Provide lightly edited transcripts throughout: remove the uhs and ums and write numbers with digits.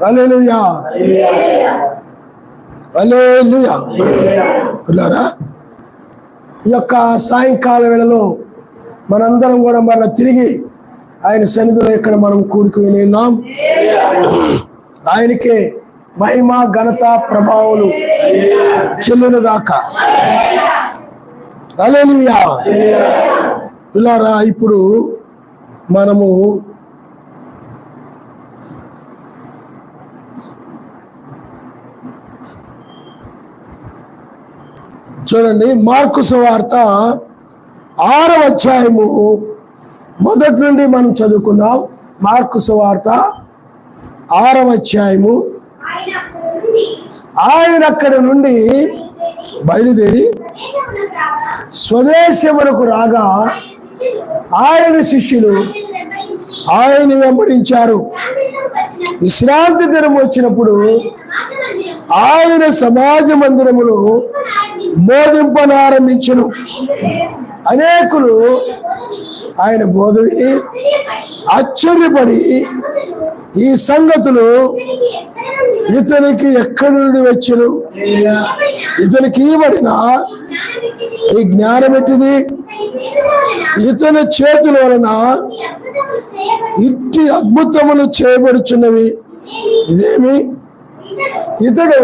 హల్లెలూయా హల్లెలూయా. పిల్లరా, ఈ యొక్క సాయంకాల వేళలో మనందరం కూడా మరలా తిరిగి ఆయన సన్నిధిలో ఇక్కడ మనం కూడుకుని ఉన్నాం. ఆయనకే మహిమ ఘనత ప్రభావాలు చెల్లును గాక. హల్లెలూయా. పిల్లరా, ఇప్పుడు మనము చూడండి, మార్కు సువార్త 6వ అధ్యాయము మొదటి నుండి మనం చదువుకుందాం. మార్కు సువార్త 6వ అధ్యాయము. ఆయన అక్కడి నుండి బయలుదేరి స్వదేశమునకు రాగా ఆయన శిష్యులు ఆయన వెంబడించారు. విశ్రాంతి దినం వచ్చినప్పుడు ఆయన సమాజ మందిరములో బోధింపనారంభించును. అనేకులు ఆయన బోధ విని ఆశ్చర్యపడి ఈ సంగతులు ఇతనికి ఎక్కడి నుండి వచ్చును, ఇతనికి ఇవ్వబడిన ఈ జ్ఞానం ఎట్టిది, ఇతని చేతుల వలన ఇట్టి అద్భుతములు చేయబడుచున్నవి, ఇదేమి ఇతడు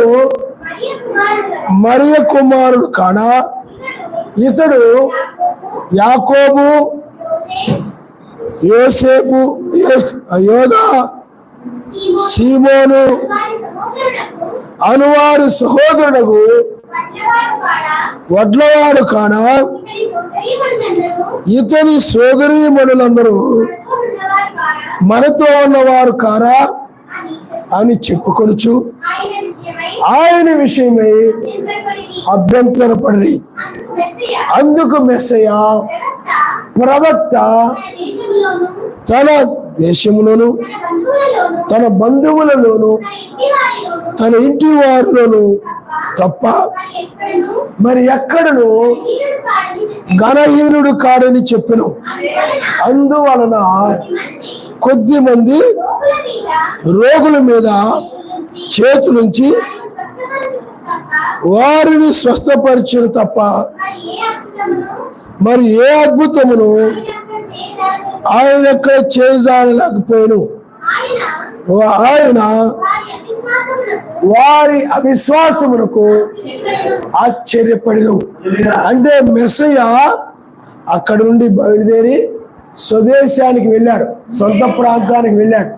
మరియ కుమారుడు కానా, ఇతడు యాకోబు యోసేపు యోదా సీమోను అనువారు సహోదరుడు వడ్లవాడు కానా, ఇతని సోదరీమణులందరూ మనతో ఉన్నవారు కారా అని చెప్పుకొనుచు ఆయన విషయమై అభ్యంతరపడి, అందుకు మెస్సయ్య ప్రవక్త తన దేశములోను తన బంధువులలోను తన ఇంటి వారిలోను తప్ప మరి ఎక్కడను ఘనహీనుడు కాడని చెప్పెను. అందువలన కొద్ది మంది రోగుల మీద చేతులుంచి వారిని స్వస్థపరిచిన తప్ప మరి ఏ అద్భుతమును ఆయన ఎక్కడ చేయజాలలేకపోయాను. ఆయన వారి అవిశ్వాసమునకు ఆశ్చర్యపడిను. అంటే మెస్సయ్య అక్కడి నుండి బయలుదేరి స్వదేశానికి వెళ్ళాడు, సొంత ప్రాంతానికి వెళ్ళాడు.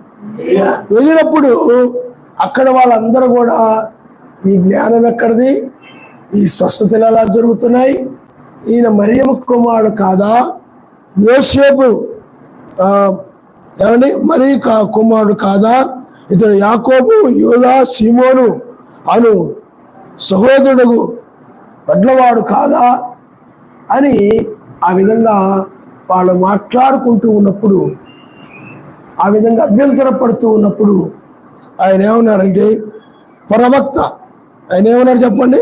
వెళ్ళినప్పుడు అక్కడ వాళ్ళందరూ కూడా ఈ జ్ఞానం ఎక్కడిది, ఈ స్వస్థతలు ఎలా జరుగుతున్నాయి, ఈయన మరియమ్మ కుమారుడు కాదా, యోసేపు ఏమండి మరి కుమారుడు కాదా, ఇతడు యాకోబు యోదా సీమోను అను సహోదరుడు వడ్లవాడు కాదా అని ఆ విధంగా వాళ్ళు మాట్లాడుకుంటూ ఉన్నప్పుడు, ఆ విధంగా అభ్యంతరపడుతూ ఉన్నప్పుడు ఆయన ఏమన్నారంటే, ప్రవక్త ఆయన ఏమన్నారు చెప్పండి,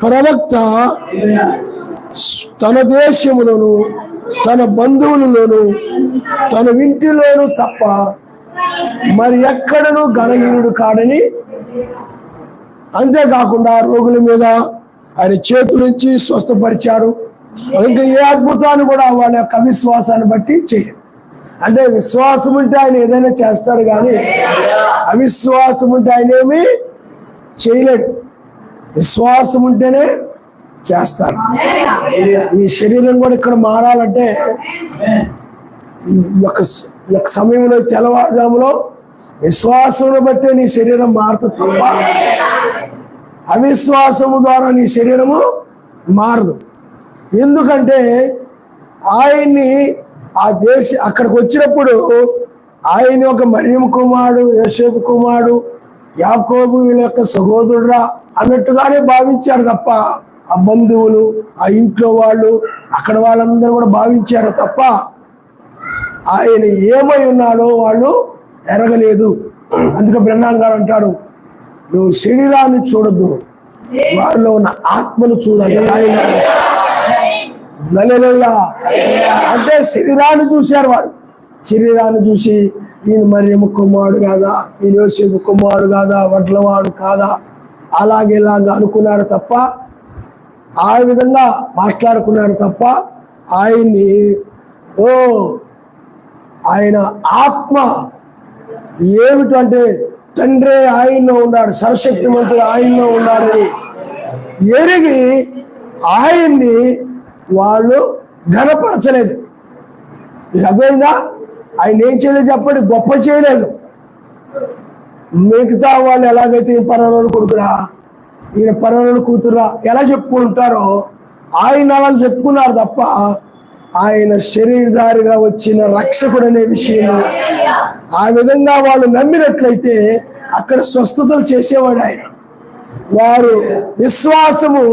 ప్రవక్త తన దేశములోను తన బంధువులలోను తన ఇంటిలోను తప్ప మరి ఎక్కడను ఘనహీనుడు కాడని, అంతేకాకుండా రోగుల మీద ఆయన చేతులుంచి స్వస్థపరిచాడు. ఇంకా ఏ అద్భుతాన్ని కూడా వాళ్ళ యొక్క అవిశ్వాసాన్ని బట్టి చేయలేదు. అంటే విశ్వాసం ఉంటే ఆయన ఏదైనా చేస్తాడు, కానీ అవిశ్వాసం ఉంటే ఆయన ఏమీ చేయలేడు. విశ్వాసం ఉంటేనే చేస్తాడు. ఈ శరీరం కూడా ఇక్కడ మారాలంటే ఈ యొక్క సమయంలో తెల్లవారుజాములో విశ్వాసం బట్టే నీ శరీరం మారుతుంది తప్ప అవిశ్వాసము ద్వారా నీ శరీరము మారదు. ఎందుకంటే ఆయన్ని అక్కడికి వచ్చినప్పుడు ఆయన ఒక మరియమ్మ కుమారుడు, యోసేపు కుమారుడు, యాకోబు వీళ్ళ యొక్క సహోదరుడా అన్నట్టుగానే భావించారు తప్ప ఆ బంధువులు, ఆ ఇంట్లో వాళ్ళు, అక్కడ వాళ్ళందరూ కూడా భావించారు తప్ప ఆయన ఏమై ఉన్నాడో వాళ్ళు ఎరగలేదు. అందుకే బ్రహ్మాం గారు అంటాడు, నువ్వు శరీరాన్ని చూడద్దు, వారిలో ఉన్న ఆత్మను చూడాలి. హల్లెలూయా. అంటే శరీరాన్ని చూశారు వాళ్ళు, శరీరాన్ని చూసి ఈయన మరియమ్మ కుమారుడు కాదా, ఈయన యోసేపు కుమారుడు కాదా, వడ్లవాడు కాదా, ఇలాగా అనుకున్నారు తప్ప, ఆ విధంగా మాట్లాడుకున్నారు తప్ప ఆయన్ని ఆయన ఆత్మ ఏమిటంటే తండ్రి ఆయనలో ఉన్నాడు, సర్వశక్తిమంతుడు ఆయనలో ఉన్నాడని ఎరిగి ఆయన్ని వాళ్ళు ఘనపరచలేదు. మీకు అర్థమైందా? ఆయన ఏం చేయలేదు చెప్పండి, గొప్ప చేయలేదు. మిగతా వాళ్ళు ఎలాగైతే ఈయన పరాణుడు కొడుకురా, ఈయన పరాణుడు కూతురా ఎలా చెప్పుకుంటారో ఆయన అలా చెప్పుకున్నారు తప్ప ఆయన శరీరధారిగా వచ్చిన రక్షకుడు అనే విషయం ఆ విధంగా వాళ్ళు నమ్మినట్లయితే అక్కడ స్వస్థతలు చేసేవాడు ఆయన. వారు విశ్వాసము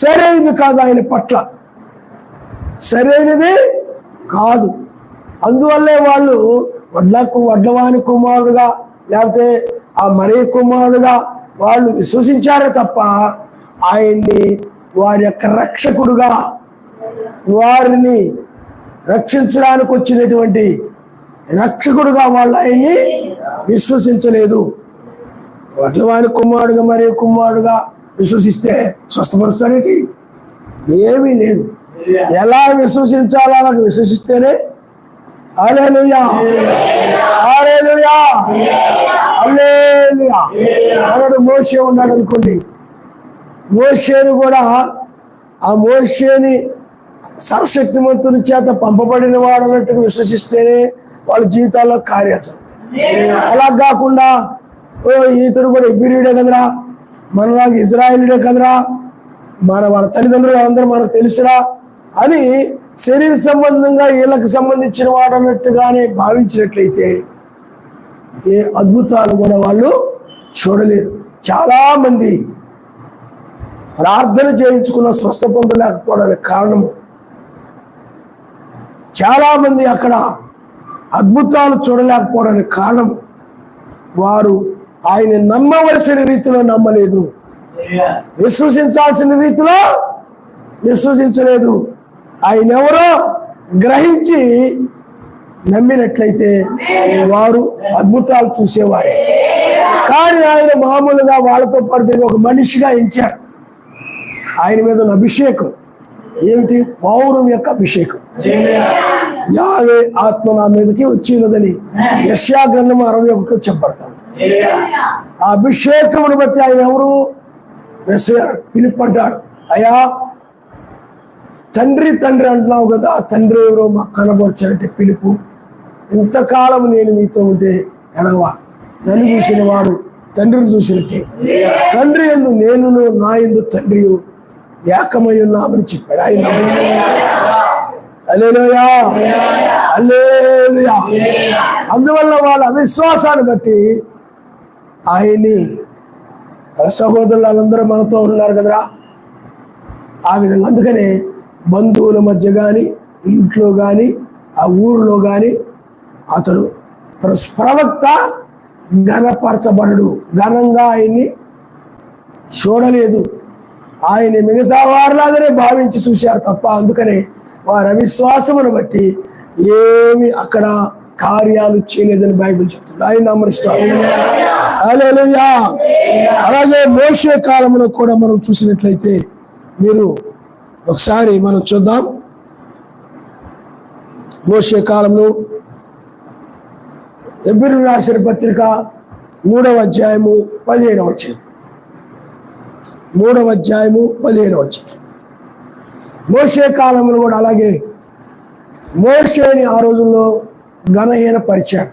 సరైనది కాదు, ఆయన పట్ల సరైనది కాదు. అందువల్లే వాళ్ళు వడ్లవాని కుమారుడుగా లేకపోతే ఆ మరియ కుమారుడుగా వాళ్ళు విశ్వసించారే తప్ప ఆయన్ని వారి యొక్క రక్షకుడుగా, వారిని రక్షించడానికి వచ్చినటువంటి రక్షకుడుగా వాళ్ళు ఆయన్ని విశ్వసించలేదు. వడ్లవాని కుమారుడుగా మరియ కుమారుడుగా విశ్వసిస్తే స్వస్థపరుస్తాడేంటి? ఏమీ లేదు. ఎలా విశ్వసించాలో అలా విశ్వసిస్తేనే హల్లెలూయా హల్లెలూయా హల్లెలూయా. అన్నాడు మోషే ఉన్నాడు అనుకోండి, మోషేను కూడా ఆ మోషేని సర్వశక్తిమంతుని చేత పంపబడిన వాడు అన్నట్టుగా విశ్వసిస్తేనే వాళ్ళ జీవితాల్లో కార్యాచరణ. అలా కాకుండా ఈతడు కూడా ఇబ్రియుడే కదరా, మనలాగా ఇజ్రాయేలుడే కదరా, వాళ్ళ తల్లిదండ్రులు అందరూ మనకు తెలుసురా అని శరీర సంబంధంగా వీళ్ళకి సంబంధించిన వాడు అన్నట్టుగానే భావించినట్లయితే ఏ అద్భుతాలు కూడా వాళ్ళు చూడలేరు. చాలా మంది ప్రార్థన చేయించుకున్న స్వస్థ పొందలేకపోవడానికి కారణము, చాలా మంది అక్కడ అద్భుతాలు చూడలేకపోవడానికి కారణము వారు ఆయన నమ్మవలసిన రీతిలో నమ్మలేదు, విశ్వసించాల్సిన రీతిలో విశ్వసించలేదు. ఆయన ఎవరో గ్రహించి నమ్మినట్లయితే వారు అద్భుతాలు చూసేవారే. కానీ ఆయన మామూలుగా వాళ్ళతో పాటు ఒక మనిషిగా ఎంచారు. ఆయన మీద ఉన్న అభిషేకం ఏమిటి? పౌరం యొక్క అభిషేకం. యావే ఆత్మ నా మీదకి వచ్చినదని యెషయా గ్రంథం 61లో చెప్పబడతాడు. ఆ అభిషేకమును బట్టి ఆయన ఎవరు? పిలుపడ్డాడు. అయ్యా తండ్రి తండ్రి అంటున్నావు కదా, తండ్రి ఎవరో మాకు కనబరచాలంటే పిలుపు. ఇంతకాలం నేను మీతో ఉంటే ఎనగవా, నన్ను చూసిన వాడు తండ్రిని చూసినట్టే, తండ్రి యందు నేనును నా యందు తండ్రి ఏకమై ఉన్నామని చెప్పాడు ఆయన. హల్లెలూయా హల్లెలూయా. అందువల్ల వాళ్ళ అవిశ్వాసాన్ని బట్టి ఆయన్ని సహోదరులు వాళ్ళందరూ మనతో ఉన్నారు కదరా, ఆ విధంగా. అందుకనే బంధువుల మధ్య కానీ, ఇంట్లో కానీ, ఆ ఊరిలో కానీ అతడు ప్రవక్త ఘనపరచబడడు, ఘనంగా ఆయన్ని చూడలేదు. ఆయన మిగతా వారిలాగానే భావించి చూశారు తప్ప, అందుకనే వారి అవిశ్వాసమును బట్టి ఏమి అక్కడ కార్యాలు చేయలేదని బైబిల్ చెప్తుంది. ఆయన నమ్మరిస్తారు. హల్లెలూయా. అలాగే మోషే కాలంలో కూడా మనం చూసినట్లయితే మీరు ఒకసారి మనం చూద్దాం. మోషే కాలంలో ఎబ్రీయులకు రాసిన పత్రిక 3వ అధ్యాయము 15వ వచనం. 3వ అధ్యాయము 15వ వచనం. మోషే కాలంలో కూడా అలాగే మోషేని ఆ రోజుల్లో ఘనహీన పరిచారు.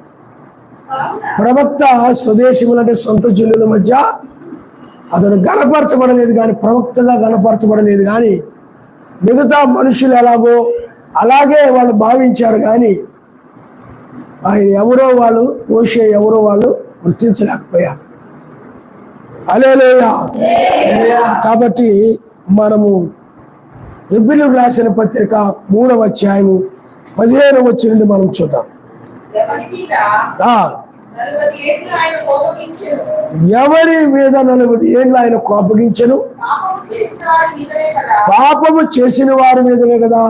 ప్రవక్త స్వదేశములు అంటే సొంత జనుల మధ్య అతడు ఘనపరచబడలేదు, కానీ ప్రవక్తగా ఘనపరచబడలేదు. కానీ మిగతా మనుషులు ఎలాగో అలాగే వాళ్ళు భావించారు. కానీ ఆయన ఎవరో వాళ్ళు, మోషే ఎవరో వాళ్ళు గుర్తించలేకపోయారు. హల్లెలూయా. కాబట్టి మనము ఎబ్రీయులకు రాసిన పత్రిక 3వ అధ్యాయము 15వ వచనం నుండి మనం చూద్దాం. ఎవరి మీద 40 ఏళ్ళు ఆయన కోపగించను? పాపము చేసిన వారి మీదనే కదా.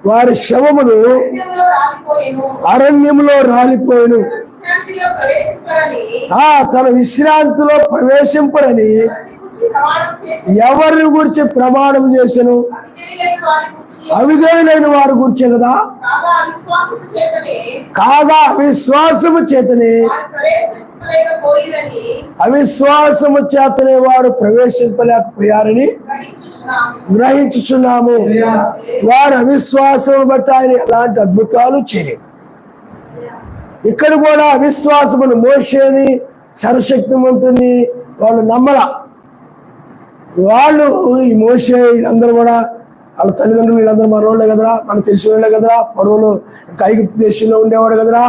వారి శవములు అరణ్యములో రాలిపోయిను. తన విశ్రాంతిలో ప్రవేశింపరని ఎవరిని గురించి ప్రమాణం చేసెను? అవిధేయులైన వారి గురించే కదా. కాగా అవిశ్వాసము చేతనే వారు ప్రవేశింపలేకపోయారని గ్రహించుచున్నాము. వారి అవిశ్వాసం బట్టి ఆయన ఎలాంటి అద్భుతాలు చేయలేదు. ఇక్కడ కూడా అవిశ్వాసమును, మోషేని, సర్వశక్తిమంతుని వాళ్ళు నమ్మల. వాళ్ళు ఈ మోషే వీళ్ళందరూ కూడా వాళ్ళ తల్లిదండ్రులు వీళ్ళందరూ మనోళ్ళే కదరా, మనకు తెలిసిన వాళ్ళే కదరా, పరువులు ఐగుప్తు దేశంలో ఉండేవాడు కదరా.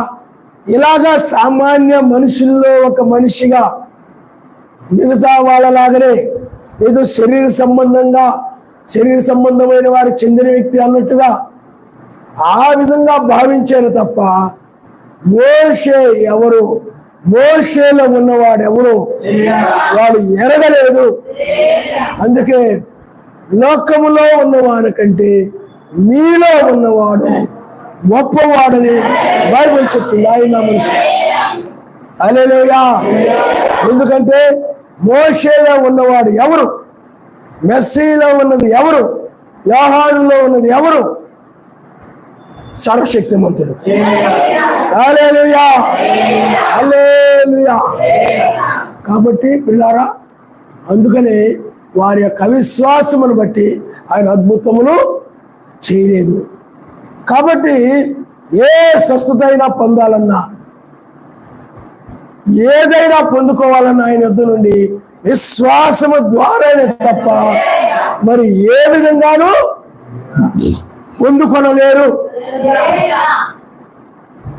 ఇలాగా సామాన్య మనుషుల్లో ఒక మనిషిగా మిగతా వాళ్ళలాగనే ఏదో శరీర సంబంధమైన వారి చెందిన వ్యక్తి అన్నట్టుగా ఆ విధంగా భావించారు తప్ప మోషే ఎవరు, మోషేలో ఉన్నవాడు ఎవరు వాడు ఎరగలేదు. అందుకే లోకములో ఉన్నవాని కంటే మీలో ఉన్నవాడు గొప్పవాడని బైబిల్ చెప్తుంది. ఆయన మనిషి హల్లెలూయా. ఎందుకంటే మోషేలో ఉన్నవాడు ఎవరు, మెస్సీలో ఉన్నది ఎవరు, యోహానులో ఉన్నది ఎవరు? సర్వశక్తిమంతుడు. హల్లెలూయా, హల్లెలూయా. కాబట్టి పిల్లారా, అందుకనే వారి యొక్క అవిశ్వాసమును బట్టి ఆయన అద్భుతములు చేయలేదు. కాబట్టి ఏ స్వస్థత అయినా పొందాలన్నా, ఏదైనా పొందుకోవాలన్నా ఆయన యొద్ద నుండి విశ్వాసము ద్వారానే తప్ప మరి ఏ విధంగానూ పొందుకొనలేరు.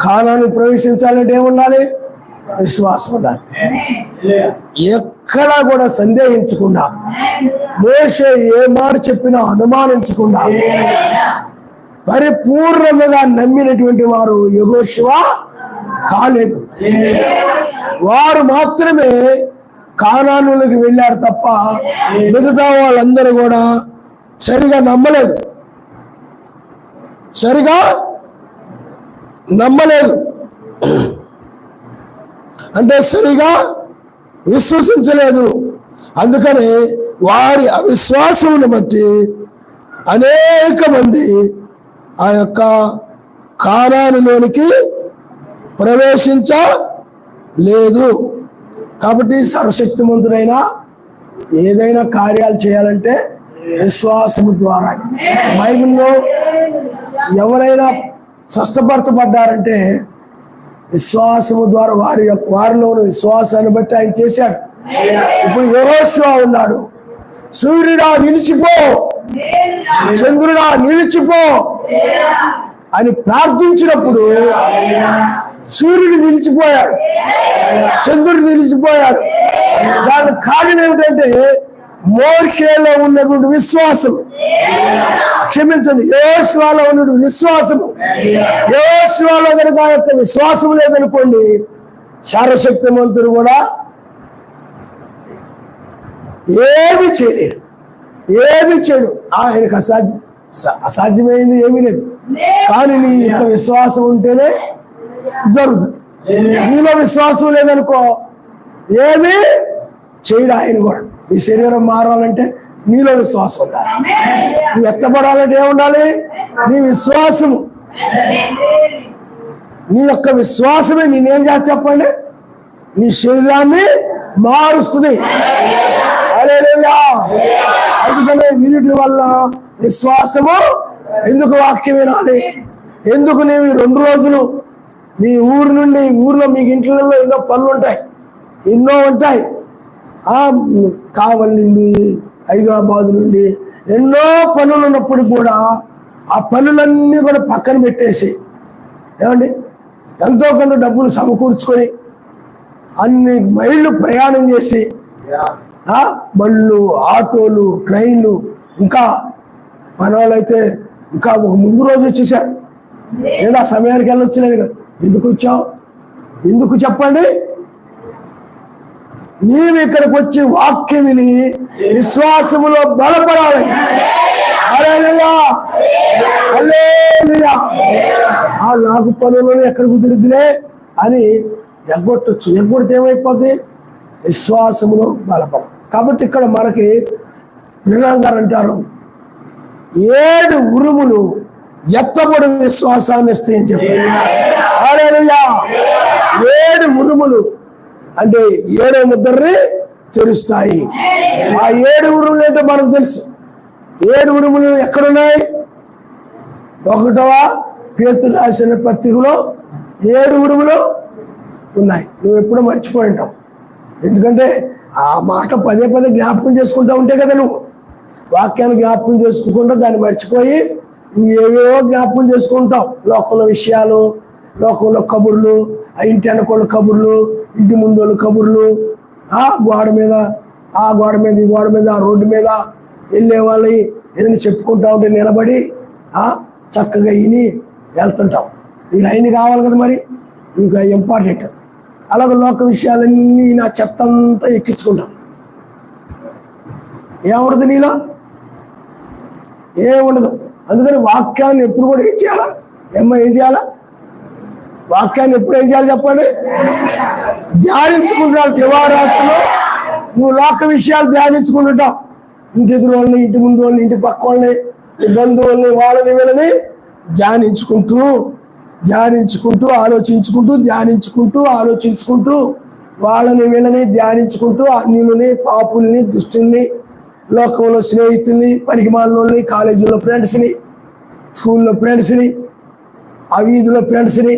కానాన్ని ప్రవేశించాలంటే ఏముండాలి? విశ్వాసం ఉండాలి. ఎక్కడా కూడా సందేహించకుండా, మోషే ఏ మాట చెప్పినా అనుమానించకుండా పరిపూర్ణంగా నమ్మినటువంటి వారు యెహోషువ, కాలేబు. వారు మాత్రమే కానానులోకి వెళ్ళారు తప్ప మిగతా వాళ్ళందరూ కూడా సరిగా నమ్మలేదు. అంటే సరిగా విశ్వసించలేదు. అందుకని వారి అవిశ్వాసమును బట్టి అనేక మంది ఆ యొక్క కానానులోనికి ప్రవేశించలేదు. కాబట్టి సర్వశక్తిమంతుడైనా ఏదైనా కార్యాలు చేయాలంటే విశ్వాసము ద్వారా. బైబిల్లో ఎవరైనా స్వస్థపరచబడ్డారంటే విశ్వాసము ద్వారా, వారిలో ఉన్న విశ్వాసాన్ని బట్టి ఆయన చేశాడు. ఇప్పుడు యెహోషువ ఉన్నాడు. సూర్యుడా నిలిచిపో, చంద్రుడా నిలిచిపో అని ప్రార్థించినప్పుడు సూర్యుడు నిలిచిపోయాడు, చంద్రుడు నిలిచిపోయాడు. దానికి కారణం ఏమిటంటే మోషేలో ఉన్నటువంటి విశ్వాసం, క్షమించండి, యెహోషువలో ఉన్నటువంటి విశ్వాసము. యెహోషువలో కనుక ఆ యొక్క విశ్వాసం లేదనుకోండి, సర్వశక్తిమంతుడు కూడా ఏమి చేయలేడు, ఏమి చేయడు. ఆయనకు అసాధ్యమైంది ఏమీ లేదు. కానీ నీ యొక్క విశ్వాసం ఉంటేనే జరుగుతుంది. నీలో విశ్వాసం లేదనుకో ఏమీ చేయడు ఆయన కూడా. ఈ శరీరం మారాలంటే నీలో విశ్వాసం ఉండాలి. నువ్వు ఎత్తపడాలంటే ఏముండాలి? నీ విశ్వాసము. నీ యొక్క విశ్వాసమే నేనేం చేస్తా చెప్పండి, నీ శరీరాన్ని మారుస్తుంది. హల్లెలూయా. అందుకనే వీటి వల్ల విశ్వాసము. ఎందుకు వాక్యం వినాలి? ఎందుకు నీవు 2 రోజులు మీ ఊరిలో మీకు ఇంట్లలో ఎన్నో పనులు ఉంటాయి, ఎన్నో ఉంటాయి. కావలి నుండి, హైదరాబాద్ నుండి ఎన్నో పనులు ఉన్నప్పుడు కూడా ఆ పనులన్నీ కూడా పక్కన పెట్టేసి ఏమండి ఎంతో కొంత డబ్బులు సమకూర్చుకొని అన్ని మైళ్ళు ప్రయాణం చేసి బళ్ళు, ఆటోలు, ట్రైన్లు, ఇంకా మన వాళ్ళైతే ఇంకా ఒక ముందు రోజు వచ్చేసారు. ఏదో ఆ సమయానికి వెళ్ళొచ్చలేదు కదా. ఎందుకు వచ్చావు? ఎందుకు చెప్పండి? నీవు ఇక్కడికి వచ్చి వాక్యం విని విశ్వాసములో బలపడాలి. హల్లెలూయా, హల్లెలూయా. నాకు పనులను ఎక్కడ కుదిరిద్దిలే అని ఎగ్గొట్టచ్చు. ఎగ్గొడితే ఏమైపోద్ది? విశ్వాసములో బలపడం. కాబట్టి ఇక్కడ మనకి గారు అంటారు 7 ఉరుములు ఎత్తబడి విశ్వాసాన్ని ఇస్తాయని చెప్పారు. హల్లెలూయా. 7 ఉరుములు అంటే 7 ముద్రని తెరుస్తాయి. ఆ 7 ఉరుములు ఏంటో మనకు తెలుసు. 7 ఉరుములు ఎక్కడున్నాయి? 1వ పేతురు రాసిన పత్రికలో 7 ఉరుములు ఉన్నాయి. నువ్వు ఎప్పుడూ మర్చిపోయి ఉంటావు. ఎందుకంటే ఆ మాట పదే పదే జ్ఞాపకం చేసుకుంటూ ఉంటే కదా, నువ్వు వాక్యాన్ని జ్ఞాపకం చేసుకోకుండా దాన్ని మర్చిపోయి ఏవేవో జ్ఞాపకం చేసుకుంటావు. లోకంలో విషయాలు, లోకంలో కబుర్లు, ఆ ఇంటి వెనకోళ్ళ కబుర్లు, ఇంటి ముందు కబుర్లు, ఆ గోడ మీద ఈ గోడ మీద ఆ రోడ్డు మీద వెళ్ళే వాళ్ళని ఏదైనా చెప్పుకుంటా ఉంటే నిలబడి చక్కగా విని వెళ్తుంటావు. నీకు అయిన కావాలి కదా, మరి నీకు అవి ఇంపార్టెంట్. అలాగే లోక విషయాలన్నీ నా చెత్త అంతా ఎక్కించుకుంటాం. ఏముండదు నీలో? ఏముండదు. అందుకని వాక్యాన్ని ఎప్పుడు కూడా ఏం చేయాలా? ఏం చేయాలా? వాక్యాన్ని ఎప్పుడు ఏం చేయాలి చెప్పండి? ధ్యానించుకుంటావు. దివారాత్రులు నువ్వు లోక విషయాలు ధ్యానించుకుంటుంటావు. ఇంటి ఎదురు వాళ్ళని, ఇంటి ముందు వాళ్ళని, ఇంటి పక్క వాళ్ళని, బంధువుల్ని, వాళ్ళని వీళ్ళని ధ్యానించుకుంటూ ఆలోచించుకుంటూ వాళ్ళని వీళ్ళని ధ్యానించుకుంటూ అన్యులని, పాపుల్ని, దుష్టుల్ని, లోకంలో స్నేహితుల్ని, పరిమాణంలోని, కాలేజీలో ఫ్రెండ్స్ని, స్కూల్లో ఫ్రెండ్స్ని, ఆ వీధిలో ఫ్రెండ్స్ని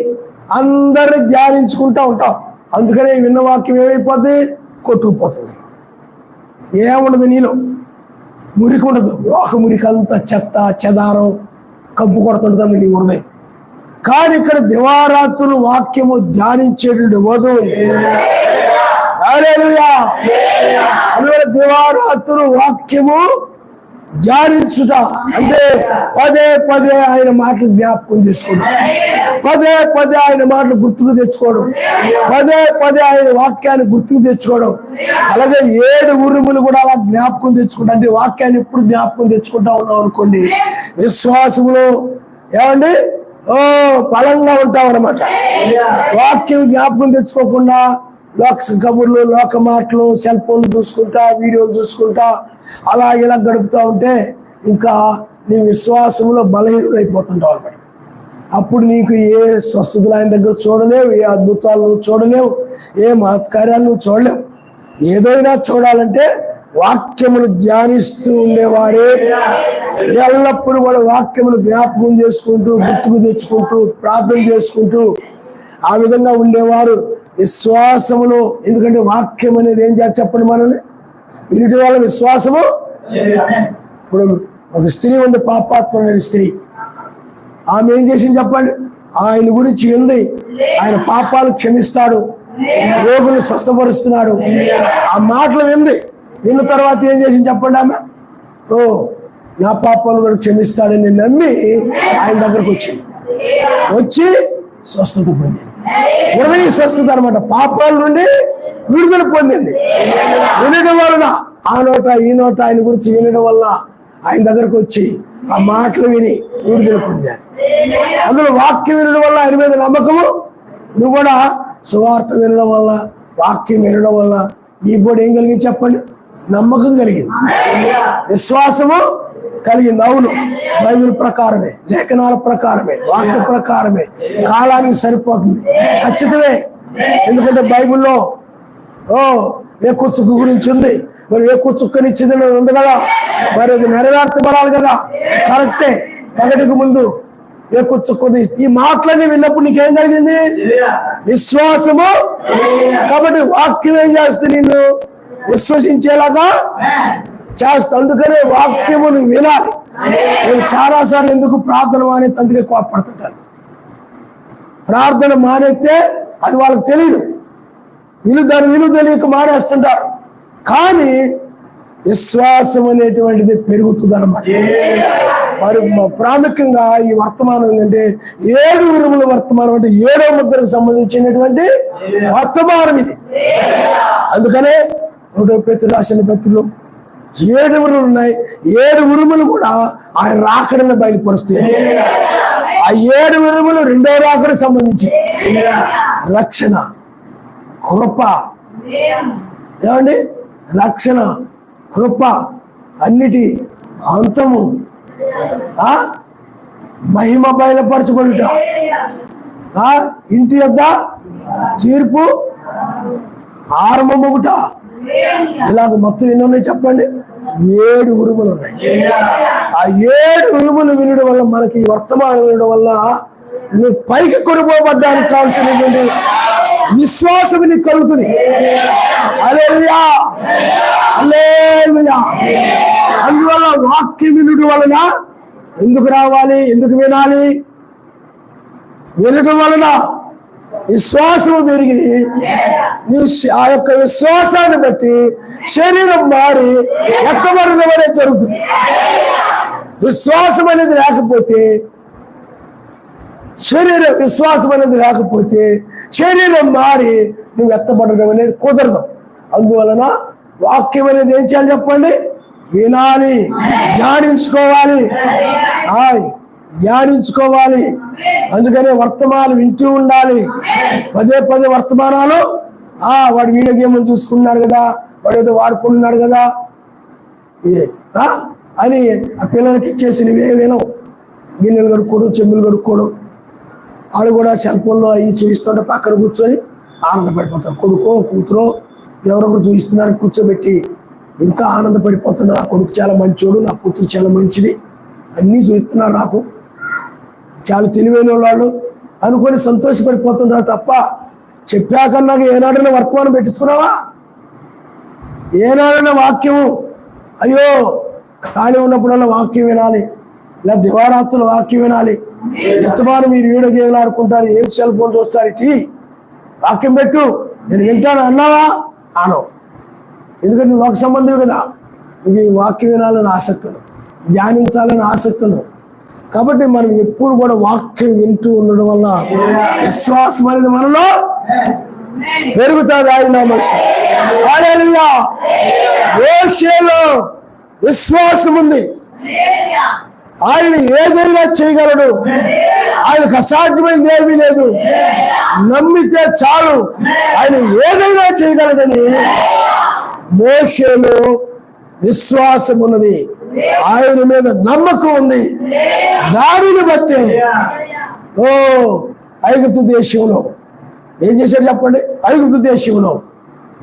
అందరిని ధ్యానించుకుంటూ ఉంటాం. అందుకనే విన్న వాక్యం ఏమైపోద్ది? కొట్టుకుపోతుంది. ఏముండదు నీలో, మురికి ఉండదు. లోక మురికి అంతా చెత్త చెదారం కంపు కొడుతుంటుంది నీ హృదయం. కానీ ఇక్కడ దివారాత్రులు వాక్యము ధ్యానించేటువంటి వధువు. హల్లెలూయా. అందువల్ల దివారాత్రులు వాక్యము ధ్యానించుట అంటే పదే పదే ఆయన మాటలు జ్ఞాపకం చేసుకోవడం, పదే పదే ఆయన మాటలు గుర్తుకు తెచ్చుకోవడం, పదే పదే ఆయన వాక్యాన్ని గుర్తుకు తెచ్చుకోవడం. అలాగే 7 ఉరుములు కూడా అలా జ్ఞాపకం తెచ్చుకుంటా. అంటే వాక్యాన్ని ఎప్పుడు జ్ఞాపకం తెచ్చుకుంటా ఉన్నాం అనుకోండి, విశ్వాసములో ఏమండి బలంగా ఉంటాం అన్నమాట. వాక్యం జ్ఞాపకం తెచ్చుకోకుండా లోక కబుర్లు, లోక మాటలు, సెల్ ఫోన్లు చూసుకుంటా, వీడియోలు చూసుకుంటా అలా ఇలా గడుపుతూ ఉంటే ఇంకా నీ విశ్వాసంలో బలహీనుడైపోతుంటావు అన్నమాట. అప్పుడు నీకు ఏ స్వస్థతలు ఆయన దగ్గర చూడలేవు, ఏ అద్భుతాలు నువ్వు చూడలేవు, ఏ మహత్కార్యాలు నువ్వు చూడలేవు. ఏదైనా చూడాలంటే వాక్యమును ధ్యానిస్తూ ఉండేవారే, ఎల్లప్పుడూ కూడా వాక్యమును జ్ఞాపకం చేసుకుంటూ, గుర్తుకు తెచ్చుకుంటూ, ప్రార్థన చేసుకుంటూ ఆ విధంగా ఉండేవారు విశ్వాసములో. ఎందుకంటే వాక్యం అనేది ఏం చేసి చెప్పండి, మనల్ని వినిటి వాళ్ళ విశ్వాసము. ఇప్పుడు ఒక స్త్రీ ఉంది, పాపాత్మ అనే స్త్రీ. ఆమె ఏం చేసింది చెప్పండి? ఆయన గురించి వింది, ఆయన పాపాలు క్షమిస్తాడు, రోగులు స్వస్థపరుస్తున్నాడు. ఆ మాటలు విన్న తర్వాత ఏం చేసింది చెప్పండి? ఆమె నా పాపాలు కూడా క్షమిస్తాడని నమ్మి ఆయన దగ్గరకు వచ్చి స్వస్థత పొందింది. హృదయ స్వస్థత అనమాట. పాపాల నుండి విడుదల పొందింది. వినడం వలన ఆ నోట ఈ నోట ఆయన గురించి వినడం వల్ల ఆయన దగ్గరకు వచ్చి ఆ మాటలు విని విడుదల పొందారు. అందులో వాక్యం వినడం వల్ల ఆయన మీద నమ్మకము. నువ్వు కూడా సువార్త వినడం వల్ల, వాక్యం వినడం వల్ల నీకు కూడా ఏం కలిగింది చెప్పండి? నమ్మకం కలిగింది, విశ్వాసము కలిగింది. అవును, బైబిల్ ప్రకారమే, లేఖనాల ప్రకారమే, వాక్య ప్రకారమే, కాలానికి సరిపోతుంది, ఖచ్చితమే. ఎందుకంటే బైబిల్లో ఎక్కువ చుక్క గురించి ఉంది. మరి ఎక్కువ చుక్కనిచ్చింది ఉంది కదా, మరి అది నెరవేర్చబడాలి కదా. కరెక్టే, పగటికి ముందు ఎక్కువ చుక్కది. ఈ మాటలన్నీ విన్నప్పుడు నీకేం కలిగింది? విశ్వాసము. కాబట్టి వాక్యం ఏం చేస్తుంది? నిన్ను విశ్వసించేలాగా చేస్తా. అందుకనే వాక్యమును వినాలి. నేను చాలాసార్లు ఎందుకు ప్రార్థన మానే తండ్రికి కోపడుతుంటాను. ప్రార్థన మానేస్తే అది వాళ్ళకి తెలియదు, దాని విలువ తెలియక మానేస్తుంటారు. కానీ విశ్వాసం అనేటువంటిది పెరుగుతుంది అన్నమాట. మరి ప్రాముఖ్యంగా ఈ వర్తమానం ఏంటంటే 7 ఉరుముల వర్తమానం, అంటే 7వ ముద్రకు సంబంధించినటువంటి వర్తమానం ఇది. అందుకనే 1వ పేతురు రాసిన పత్రికలో 7 ఉరుములు ఉన్నాయి. 7 ఉరుములు కూడా ఆయన రాకడని బయలుపరుస్తాయి. ఆ 7 ఉరుములు రెండో రాకకు సంబంధించి రక్షణ, కృప, ఏమండి, రక్షణ, కృప, అన్నిటి అంతము, మహిమ బయలుపరచబడుట, ఇంటి యొద్ద తీర్పు ఆరంభమగుట. ఇలాగ మొత్తం ఎన్ని ఉన్నాయి చెప్పండి? 7 ఉరుములు ఉన్నాయి. ఆ 7 ఉరుములు వినడం వల్ల, మనకి వర్తమానం వినడం వల్ల నువ్వు పైకి కొనుక్కోబడ్డానికి కావాల్సినటువంటి విశ్వాసం నీకు కలుగుతుంది. హల్లెలూయా, హల్లెలూయా. అందువల్ల వాక్యం వినడం వలన ఎందుకు రావాలి, ఎందుకు వినాలి? వినడం వలన విశ్వాసం పెరిగి ఆ యొక్క విశ్వాసాన్ని బట్టి శరీరం మారి ఎత్తబడడం అనేది జరుగుతుంది. విశ్వాసం అనేది లేకపోతే, శరీరం మారి నువ్వు ఎత్తబడడం అనేది కుదరదు. అందువలన వాక్యం అనేది ఏం చేయాలి చెప్పండి? వినాలి, ధ్యానించుకోవాలి. అందుకనే వర్తమానాలు వింటూ ఉండాలి. పదే వర్తమానాలు. వాడు వీడియో గేమ్లు చూసుకున్నాడు కదా, వాడు ఏదో వాడుకుంటున్నాడు కదా అని ఆ పిల్లలకి ఇచ్చేసి నువ్వే వినవు. గిన్నెలు కడుక్కోవడం, చెంబులు కడుక్కోవడం, వాళ్ళు కూడా సెల్ ఫోన్లో అవి చూపిస్తుంటే పక్కన కూర్చొని ఆనందపడిపోతారు. కొడుకో కూతురో ఎవరొకరు చూపిస్తున్నారు కూర్చోబెట్టి ఇంకా ఆనందపడిపోతున్నా. కొడుకు చాలా మంచోడు, నా కూతురు చాలా మంచిది, అన్నీ చూస్తున్నారు, నాకు చాలా తెలివైన వాళ్ళు అనుకొని సంతోషపడిపోతున్నారు తప్ప చెప్పాక నాకు ఏనాడైనా వర్తమానం పెట్టించుకున్నావా? ఏనాడైనా వాక్యము, అయ్యో ఖాళీ ఉన్నప్పుడల్లా వాక్యం వినాలి, ఇలా దివారాత్రులు వాక్యం వినాలి. ఎంతమానం మీరు వీడియో గేమ్లు ఆడుకుంటారు, ఏం సెల్ ఫోన్ చూస్తారు, టీవీ వాక్యం పెట్టు నేను వింటాను అన్నావా? ఆనవు. ఎందుకంటే నువ్వు ఒక సంబంధం కదా, నువ్వు ఈ వాక్యం వినాలని ఆసక్తి ఉండదు, ధ్యానించాలని ఆసక్తి ఉండదు. కాబట్టి మనం ఎప్పుడు కూడా వాక్యం వింటూ ఉండడం వల్ల విశ్వాసం అనేది మనలో పెరుగుతుంది. ఆయన మోషేలో విశ్వాసం ఉంది. ఆయన ఏదైనా చేయగలడు, ఆయనకు అసాధ్యమైనది ఏమీ లేదు. నమ్మితే చాలు ఆయన ఏదైనా చేయగలడని మోషేలో విశ్వాసం ఉన్నది. ఆయన మీద నమ్మకం ఉంది. దానిని బట్టి ఐగుప్తు దేశంలో ఏం చేశారు చెప్పండి? ఐగుప్తు దేశంలో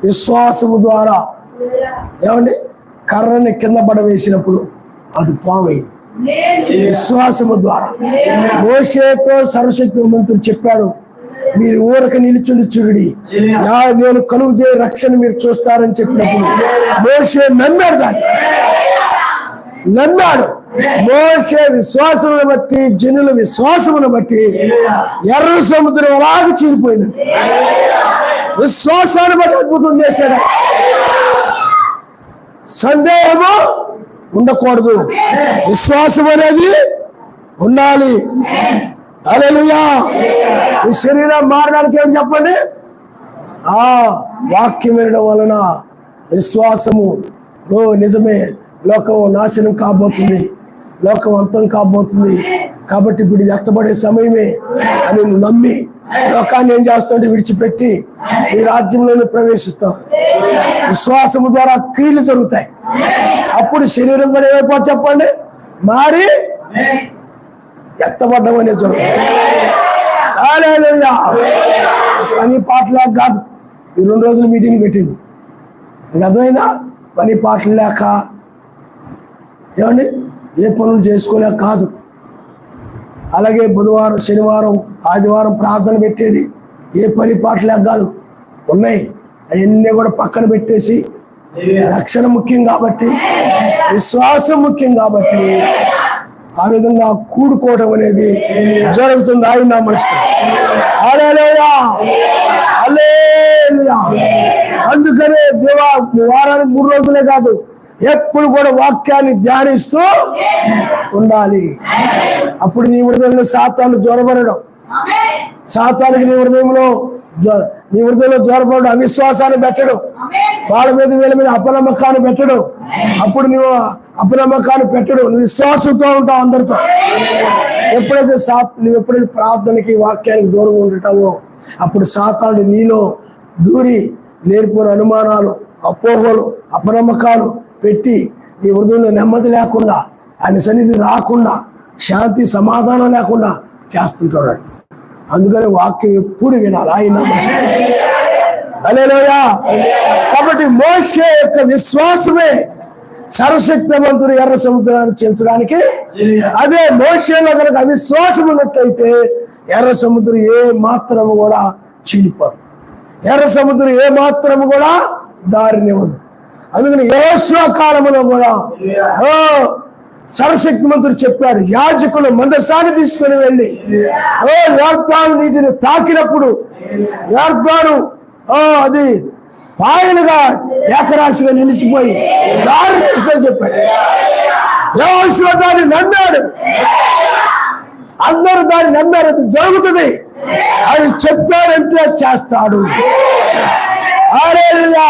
విశ్వాసము ద్వారా ఏమండి కర్రని కింద పడవేసినప్పుడు అది పామైంది. విశ్వాసము ద్వారా మోషేతో సర్వశక్తి మంత్రుడు చెప్పాడు, మీరు ఊరక నిలుచుండి చూడండి, నేను కలుగు చేయ రక్షణ మీరు చూస్తారని చెప్పినప్పుడు మోషే నమ్మాడు. మోషే విశ్వాసమును బట్టి, జనుల విశ్వాసమును బట్టి ఎర్ర సముద్రం అలాగే చీలిపోయింది. విశ్వాసాన్ని బట్టి అద్భుతం చేశాడు. సందేహము ఉండకూడదు, విశ్వాసం అనేది ఉండాలి. హల్లెలూయా. ఈ శరీరం మారడానికి ఏం చెప్పండి? వాక్యం వినడం వలన విశ్వాసము. నిజమే, లోకం నాశనం కాబోతుంది, లోకం అంతం కాబోతుంది, కాబట్టి ఇప్పుడు ఇది ఎత్తబడే సమయమే అని నమ్మి లోకాన్ని ఏం చేస్తాంటే విడిచిపెట్టి ఈ రాజ్యంలోనే ప్రవేశిస్తాం. విశ్వాసము ద్వారా క్రియలు జరుగుతాయి. అప్పుడు శరీరం కూడా ఏమైపో చెప్పండి మారి ఎత్తబడ్డం అనేది జరుగుతుంది. పని పాటలేక కాదు ఈ 2 రోజులు మీటింగ్ పెట్టింది. అర్థమైందా? పని పాటలు లేక ఏమండి ఏ పనులు చేసుకోలేక కాదు. అలాగే బుధవారం, శనివారం, ఆదివారం ప్రార్థన పెట్టేది ఏ పని పాటలేక కాదు. ఉన్నాయి, అవన్నీ కూడా పక్కన పెట్టేసి రక్షణ ముఖ్యం కాబట్టి, విశ్వాసం ముఖ్యం కాబట్టి ఆ విధంగా కూడుకోవడం అనేది జరుగుతుంది. ఆయన నమస్తే. హల్లెలూయా, హల్లెలూయా. అందుకనే దేవా వారానికి 3 రోజులే కాదు, ఎప్పుడు కూడా వాక్యాన్ని ధ్యానిస్తూ ఉండాలి. అప్పుడు నీ హృదయంలో సాతాను జ్వరబడడం, సాతానికి నీ హృదయంలో నీ హృదయంలో జ్వరపడు, అవిశ్వాసాన్ని పెట్టడు, వాళ్ళ మీద వీళ్ళ మీద అపనమ్మకాన్ని పెట్టడు. అప్పుడు నువ్వు అపనమ్మకాన్ని పెట్టడు, నువ్వు విశ్వాసంతో ఉంటావు అందరితో. నువ్వు ఎప్పుడైతే ప్రార్థనకి వాక్యానికి దూరంగా ఉంటావో అప్పుడు సాతానుడు నీలో దూరి లేనిపోయిన అనుమానాలు, అపోహలు, అపనమ్మకాలు పెట్టి నీ హృదయంలో నెమ్మది లేకుండా, ఆయన సన్నిధి రాకుండా, శాంతి సమాధానం లేకుండా చేస్తుంటాడు. అందుకని వాక్యం ఎప్పుడు వినాలి. ఆయన హల్లెలూయా. కాబట్టి మోషే యొక్క విశ్వాసమే సర్వశక్తిమంతుడు ఎర్ర సముద్రాన్ని చీల్చడానికి. అదే మోషేలో కనుక అవిశ్వాసం ఉన్నట్లయితే ఎర్ర సముద్రం ఏ మాత్రము కూడా చీలిపోదు, ఎర్ర సముద్రం ఏ మాత్రము కూడా దారినివ్వదు. అందుకని యెహోషువ కాలంలో కూడా సర్వశక్తిమంతుడు చెప్పాడు, యాజకులు మందసాన్ని తీసుకుని వెళ్ళి యోర్దాను నీటిని తాకినప్పుడు యోర్దాను అది పాయలుగా ఏకరాశిగా నిలిచిపోయి దారి వేసుకొని చెప్పాడు. యెహోషువ దాన్ని నమ్మాడు, అందరూ దాన్ని నమ్మారు. అది జరుగుతుంది, అది చెప్పాడంటే చేస్తాడు. హల్లెలూయా.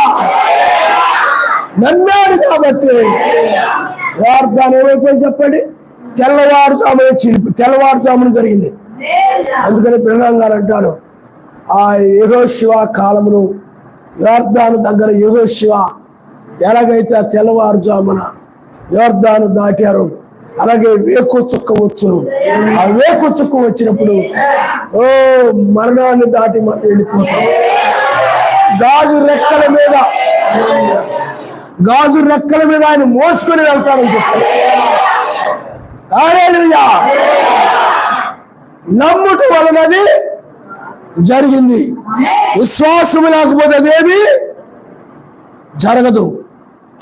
నమ్మాడు కాబట్టి యోర్దాను ఏమైపోయింది చెప్పండి, తెల్లవారుజామున జరిగింది. అందుకని ప్రణాంగాలు అంటాడు, ఆ యెహోషువ కాలమును యోర్దాను దగ్గర యెహోషువ ఎలాగైతే ఆ తెల్లవారుజామున యోర్దాను దాటారు, అలాగే వేకు చుక్క వచ్చును. ఆ వేకు చుక్క వచ్చినప్పుడు మరణాన్ని దాటి మనం వెళ్ళిపోతాం. గాజు రెక్కల మీద ఆయన మోసుకొని వెళ్తాడని చెప్పాడు. హల్లెలూయా. నమ్ముట వలనది జరిగింది, విశ్వాసం లేకపోతే అదేమి జరగదు.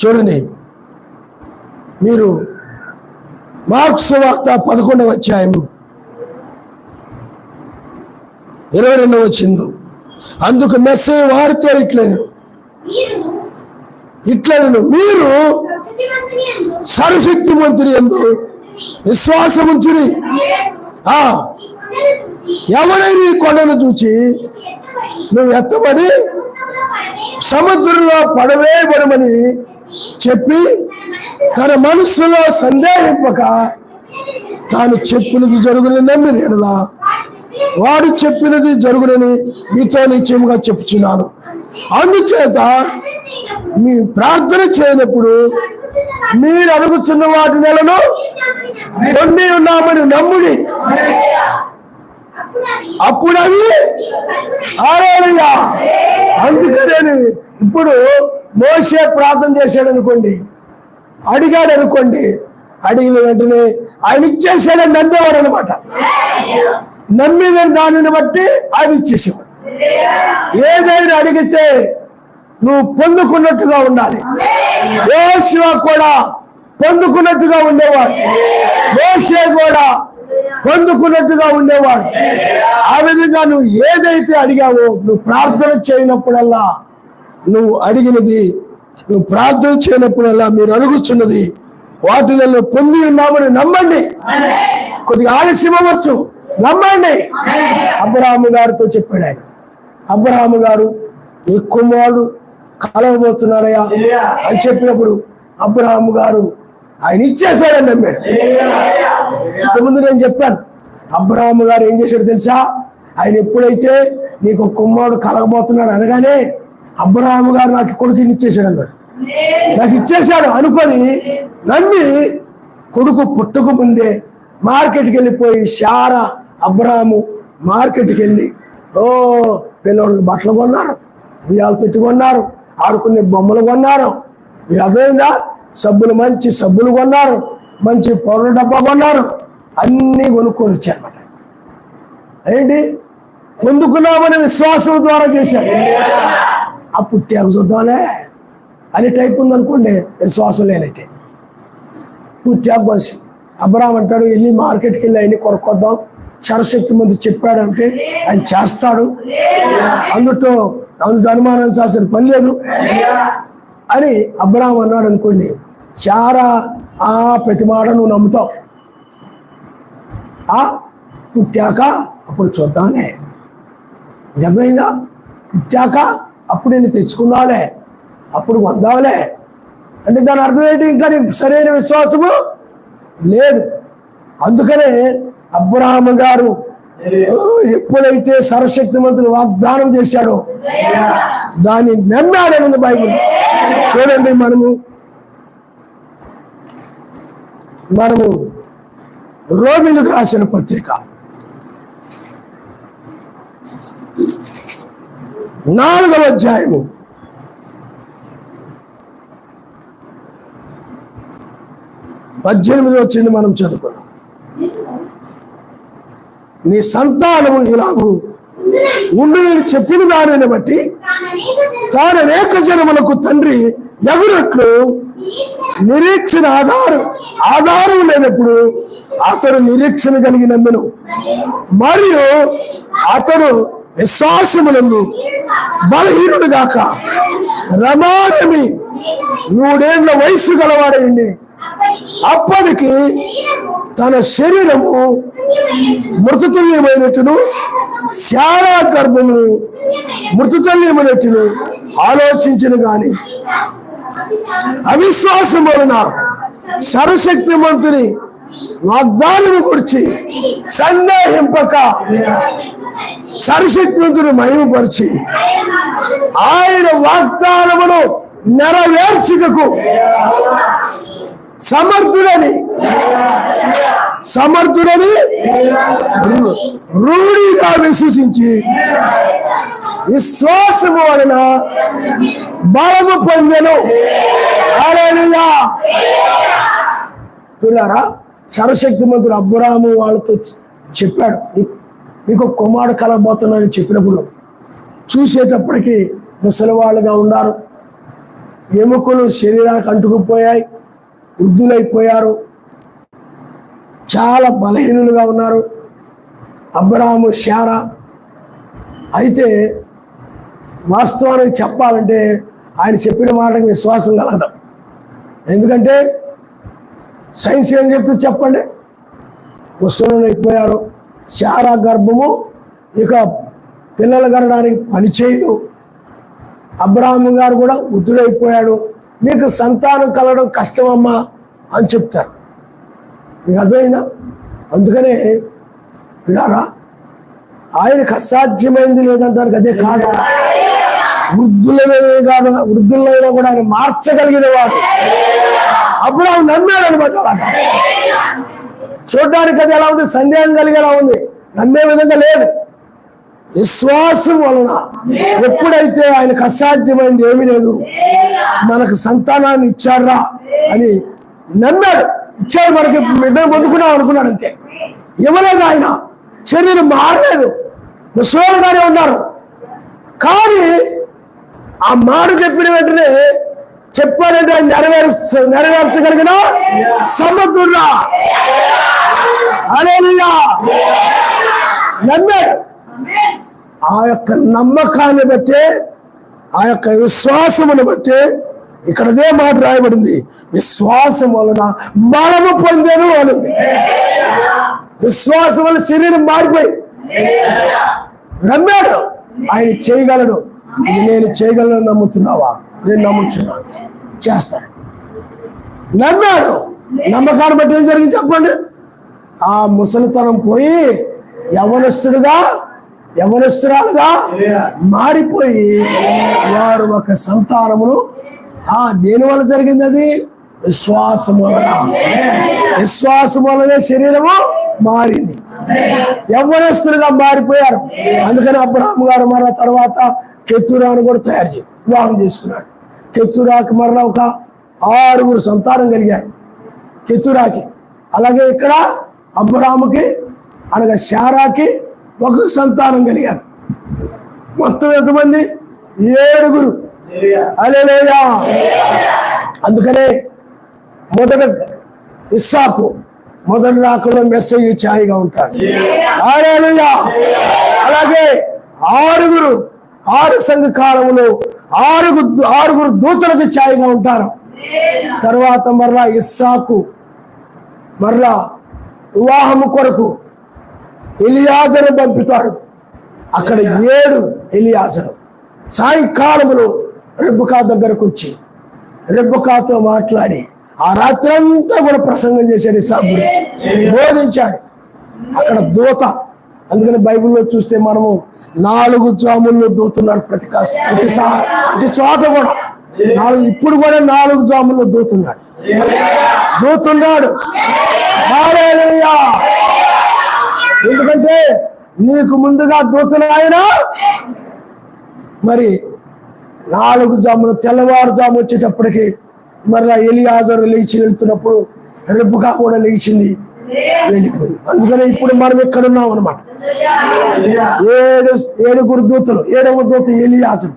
చూడండి, మీరు మార్క్స్ వార్త 11వ అధ్యాయము 22వ వచనం. అందుకు మెస్సే వారితో ఇట్లను మీరు సర్వశక్తిమంతుని యందు విశ్వాసముంచుడి. ఎవరైనా ఈ కొండను చూచి నువ్వు ఎత్తబడి సముద్రంలో పడవేయబడమని చెప్పి తన మనస్సులో సందేహింపక తాను చెప్పినది జరుగునని నమ్మిన యెడల వాడు చెప్పినది జరుగునని మీతో నిశ్చయముగా చెప్పుచున్నాను. అందుచేత మీ ప్రార్థన చేయనప్పుడు మీరు అడుగుచున్న వాటి నెలను పొంది ఉన్నామని నమ్ముడి, అప్పుడు అవి హల్లెలూయా. అందుకనే ఇప్పుడు మోషే ప్రార్థన చేశాడు అనుకోండి, అడిగాడు అనుకోండి, అడిగిన వెంటనే ఆయన ఇచ్చేసాడని నమ్మేవాడు అనమాట. నమ్మిన దానిని బట్టి ఆయన ఇచ్చేసేవాడు. ఏదైనా అడిగితే నువ్వు పొందుకున్నట్టుగా ఉండాలి. యెహోషువ కూడా పొందుకున్నట్టుగా ఉండేవాడు, మోషే కూడా పొందుకున్నట్టుగా ఉండేవాడు. ఆ విధంగా నువ్వు ఏదైతే అడిగావో, నువ్వు ప్రార్థన చేయనప్పుడల్లా నువ్వు అడిగినది, నువ్వు ప్రార్థన చేయనప్పుడల్లా మీరు అడుగుతున్నది వాటిలలో పొంది ఉన్నామని నమ్మండి. కొద్దిగా ఆలస్యం అవ్వచ్చు, నమ్మండి. అబ్రహాము గారితో చెప్పాడు ఆయన, అబ్రహాము గారు నీ కుమారుడు కలవబోతున్నాడయ్యా అని చెప్పినప్పుడు అబ్రహాము గారు ఆయన ఇచ్చేసాడని నమ్మాడు. ఇంతకుముందు నేను చెప్పాను, అబ్రహాము గారు ఏం చేశాడు తెలుసా? ఆయన ఎప్పుడైతే నీకు కుమారుడు కలగబోతున్నాడు అనగానే అబ్రహాము గారు నాకు కొడుకుని ఇచ్చేసాడు అన్నాడు. నాకు ఇచ్చేసాడు అనుకొని నమ్మి కొడుకు పుట్టక ముందే మార్కెట్కి వెళ్ళిపోయి శారా అబ్రహాము మార్కెట్కి వెళ్ళి పిల్లవాళ్ళకి బట్టలు కొన్నారు, బియ్యాల తొట్టి కొన్నారు, ఆడుకునే బొమ్మలు కొన్నారు, మీరు అర్థమైందా? సబ్బులు, మంచి సబ్బులు కొన్నారు, మంచి పౌడర్ డబ్బా కొన్నారు, అన్నీ కొనుక్కొని వచ్చారన్నమాట. ఏంటి పొందుకున్నామని విశ్వాసం ద్వారా చేశారు. ఆ పుట్టాక చూద్దాంలే అని టైప్ ఉందనుకోండి, విశ్వాసం లేనట్టే. పుట్టాక బస్ అబ్రహాం అంటాడు, వెళ్ళి మార్కెట్కి వెళ్ళి అవన్నీ కొనుక్కొద్దాం, సర్వశక్తి మంది చెప్పాడంటే ఆయన చేస్తాడు, అందుకు అనుమానించాల్సిన పని లేదు అని అబ్రహాం అన్నాడు అనుకోండి. చాలా ప్రతి మాట నువ్వు నమ్ముతావు. పుట్టాక అప్పుడు చూద్దాంలే, అర్థమైందా? పుట్టాక అప్పుడు వెళ్ళి తెచ్చుకుందాంలే, అప్పుడు వందాంలే అంటే దాని అర్థం ఏంటి? ఇంకా నీకు సరైన విశ్వాసము లేదు. అందుకనే అబ్రహాము గారు ఎప్పుడైతే సర్వశక్తిమంతుడు వాగ్దానం చేశాడో దాన్ని నమ్మాడని బైబిల్. చూడండి, మనము రోమీయులకు రాసిన పత్రిక 4వ అధ్యాయము 18వ వచనం మనం చదువుకున్నాం. నీ సంతానము ఇలాగూ ఉండు నేను చెప్పిన దానిని బట్టి తాను అనేక జనములకు తండ్రి ఎగునట్లు నిరీక్షణ ఆధారం లేనప్పుడు అతడు నిరీక్షణ కలిగి నమ్మెను. మరియు అతడు విశ్వాసమునందు బలహీనుడు గాక రమారమి 3 ఏళ్ల వయసు గలవాడైంది. అప్పటికి తన శరీరము మృతతుల్యమైనట్టును శారా గర్భమును మృతతుల్యమైనట్టును ఆలోచించను గాని అవిశ్వాసం వలన సర్వశక్తిమంతుని వాగ్దానము గురించి సందేహింపక సర్వశక్తిమంతుని మహిమపరిచి ఆయన వాగ్దానమును నెరవేర్చుటకు సమర్థుడని రూఢిగా విశ్వసించి విశ్వాసము వలన బలము పొందెను. హల్లెలూయా. పిల్లరా, సర్వశక్తిమంతుడు అబ్రాహాము వాళ్ళతో చెప్పాడు, నీకు కుమారుడు కలగబోతున్నాడని చెప్పినప్పుడు చూసేటప్పటికి ముసలివాళ్ళుగా ఉన్నారు, ఎముకలు శరీరానికి అంటుకుపోయాయి, వృద్ధులైపోయారు, చాలా బలహీనులుగా ఉన్నారు అబ్రాహాము శారా. అయితే వాస్తవానికి చెప్పాలంటే ఆయన చెప్పిన మాటకి విశ్వాసం కలగదు. ఎందుకంటే సైన్స్ ఏం చెప్తుంది చెప్పండి? ముసలు అయిపోయారు, శారా గర్భము ఇక పిల్లలు కనడానికి పనిచేయదు, అబ్రాహాము గారు కూడా వృద్ధుడైపోయాడు, నీకు సంతానం కలగడం కష్టమమ్మా అని చెప్తారు. మీకు అర్థమైందా? అందుకనే వినారా, ఆయనకు అసాధ్యమైంది లేదంటానికి అదే కాదు. వృద్ధులైనా కూడా ఆయన మార్చగలిగిన వాడు. అప్పుడు ఆయన నమ్మాడు అనమాట. అలాగా చూడడానికి అది ఎలా ఉంది? సందేహం కలిగేలా ఉంది, నమ్మే విధంగా లేదు. విశ్వాసం వలన ఎప్పుడైతే ఆయనకు అసాధ్యమైంది ఏమీ లేదు, మనకు సంతానాన్ని ఇచ్చారా అని నమ్మాడు. ఇచ్చాడు, మనకి బిడ్డను పొందుకున్నాం అనుకున్నాడు, అంతే. ఇవ్వలేదు, ఆయన శరీరం మారలేదు, ముసలిగానే ఉన్నారు. కానీ ఆ మాట చెప్పిన వెంటనే చెప్పాడంటే ఆయన నెరవేర్చగలిగిన సమర్థుడా. హల్లెలూయా. నమ్మాడు. ఆ యొక్క నమ్మకాన్ని బట్టే, ఆ యొక్క విశ్వాసమును బట్టే ఇక్కడ అదే మాట రాయబడింది, విశ్వాసం వలన బలము పొందాను అనుంది. విశ్వాసం వల్ల శరీరం మారిపోయింది. నమ్మాడు, ఆయన చేయగలడు. ఇది నేను చేయగలను నమ్ముతున్నావా? నేను నమ్ముతున్నాను, చేస్తాడు. నమ్మాడు. నమ్మకాన్ని బట్టి ఏం జరిగింది చెప్పండి? ఆ ముసలితనం పోయి యవనస్తురాలుగా మారిపోయి వారు ఒక సంతానమును దేని వల్ల జరిగింది? అది విశ్వాసం వలన. విశ్వాసం వల్లనే శరీరము మారింది, యవ్వనస్తులుగా మారిపోయారు. అందుకని అబ్రహాము గారు మరల తర్వాత కెతురాను కూడా వివాహం చేసుకున్నాడు. కెతురాకి మరలా ఒక 6 సంతానం కలిగారు కెతురాకి. అలాగే ఇక్కడ అబ్రహాముకి అనగా శారాకి 1 సంతానం కలిగారు. మొత్తం ఎంతమంది? 7. హల్లెలూయా. అందుకనే మొదట ఇస్సాకు మొదటి రాకలో మెస్సయ్య ఛాయగా ఉంటాడు. హల్లెలూయా. అలాగే 6 సంఘ కాలంలో 6 దూతలకు ఛాయగా ఉంటారు. తర్వాత మరలా ఇస్సాకు మరలా వివాహము కొరకు ఎలియాజరు పంపుతాడు. అక్కడ 7 ఎలియాజరు. సాయంకాలములో రెబ్బకా దగ్గరకు వచ్చి రెబ్బకాతో మాట్లాడి ఆ రాత్రి అంతా కూడా ప్రసంగం చేశాడు ఇస్సాకు గురించి, బోధించాడు. అక్కడ దూత, అందుకని బైబిల్లో చూస్తే మనము 4 జాముల్లో దూతున్నాడు ప్రతి చోట కూడా. ఇప్పుడు కూడా 4 జాముల్లో దూతున్నాడు. హల్లెలూయా. ఎందుకంటే నీకు ముందుగా దూతలు ఆయన. మరి 4 జాములు తెల్లవారుజాము వచ్చేటప్పటికి మరలా ఎలియాజరు లేచి వెళ్తున్నప్పుడు రెబ్బకా కూడా లేచింది, వెళ్ళిపోయింది. అందుకని ఇప్పుడు మనం ఇక్కడ ఉన్నాం అనమాట. 7 దూతలు, 7వ దూత ఎలియాజరు,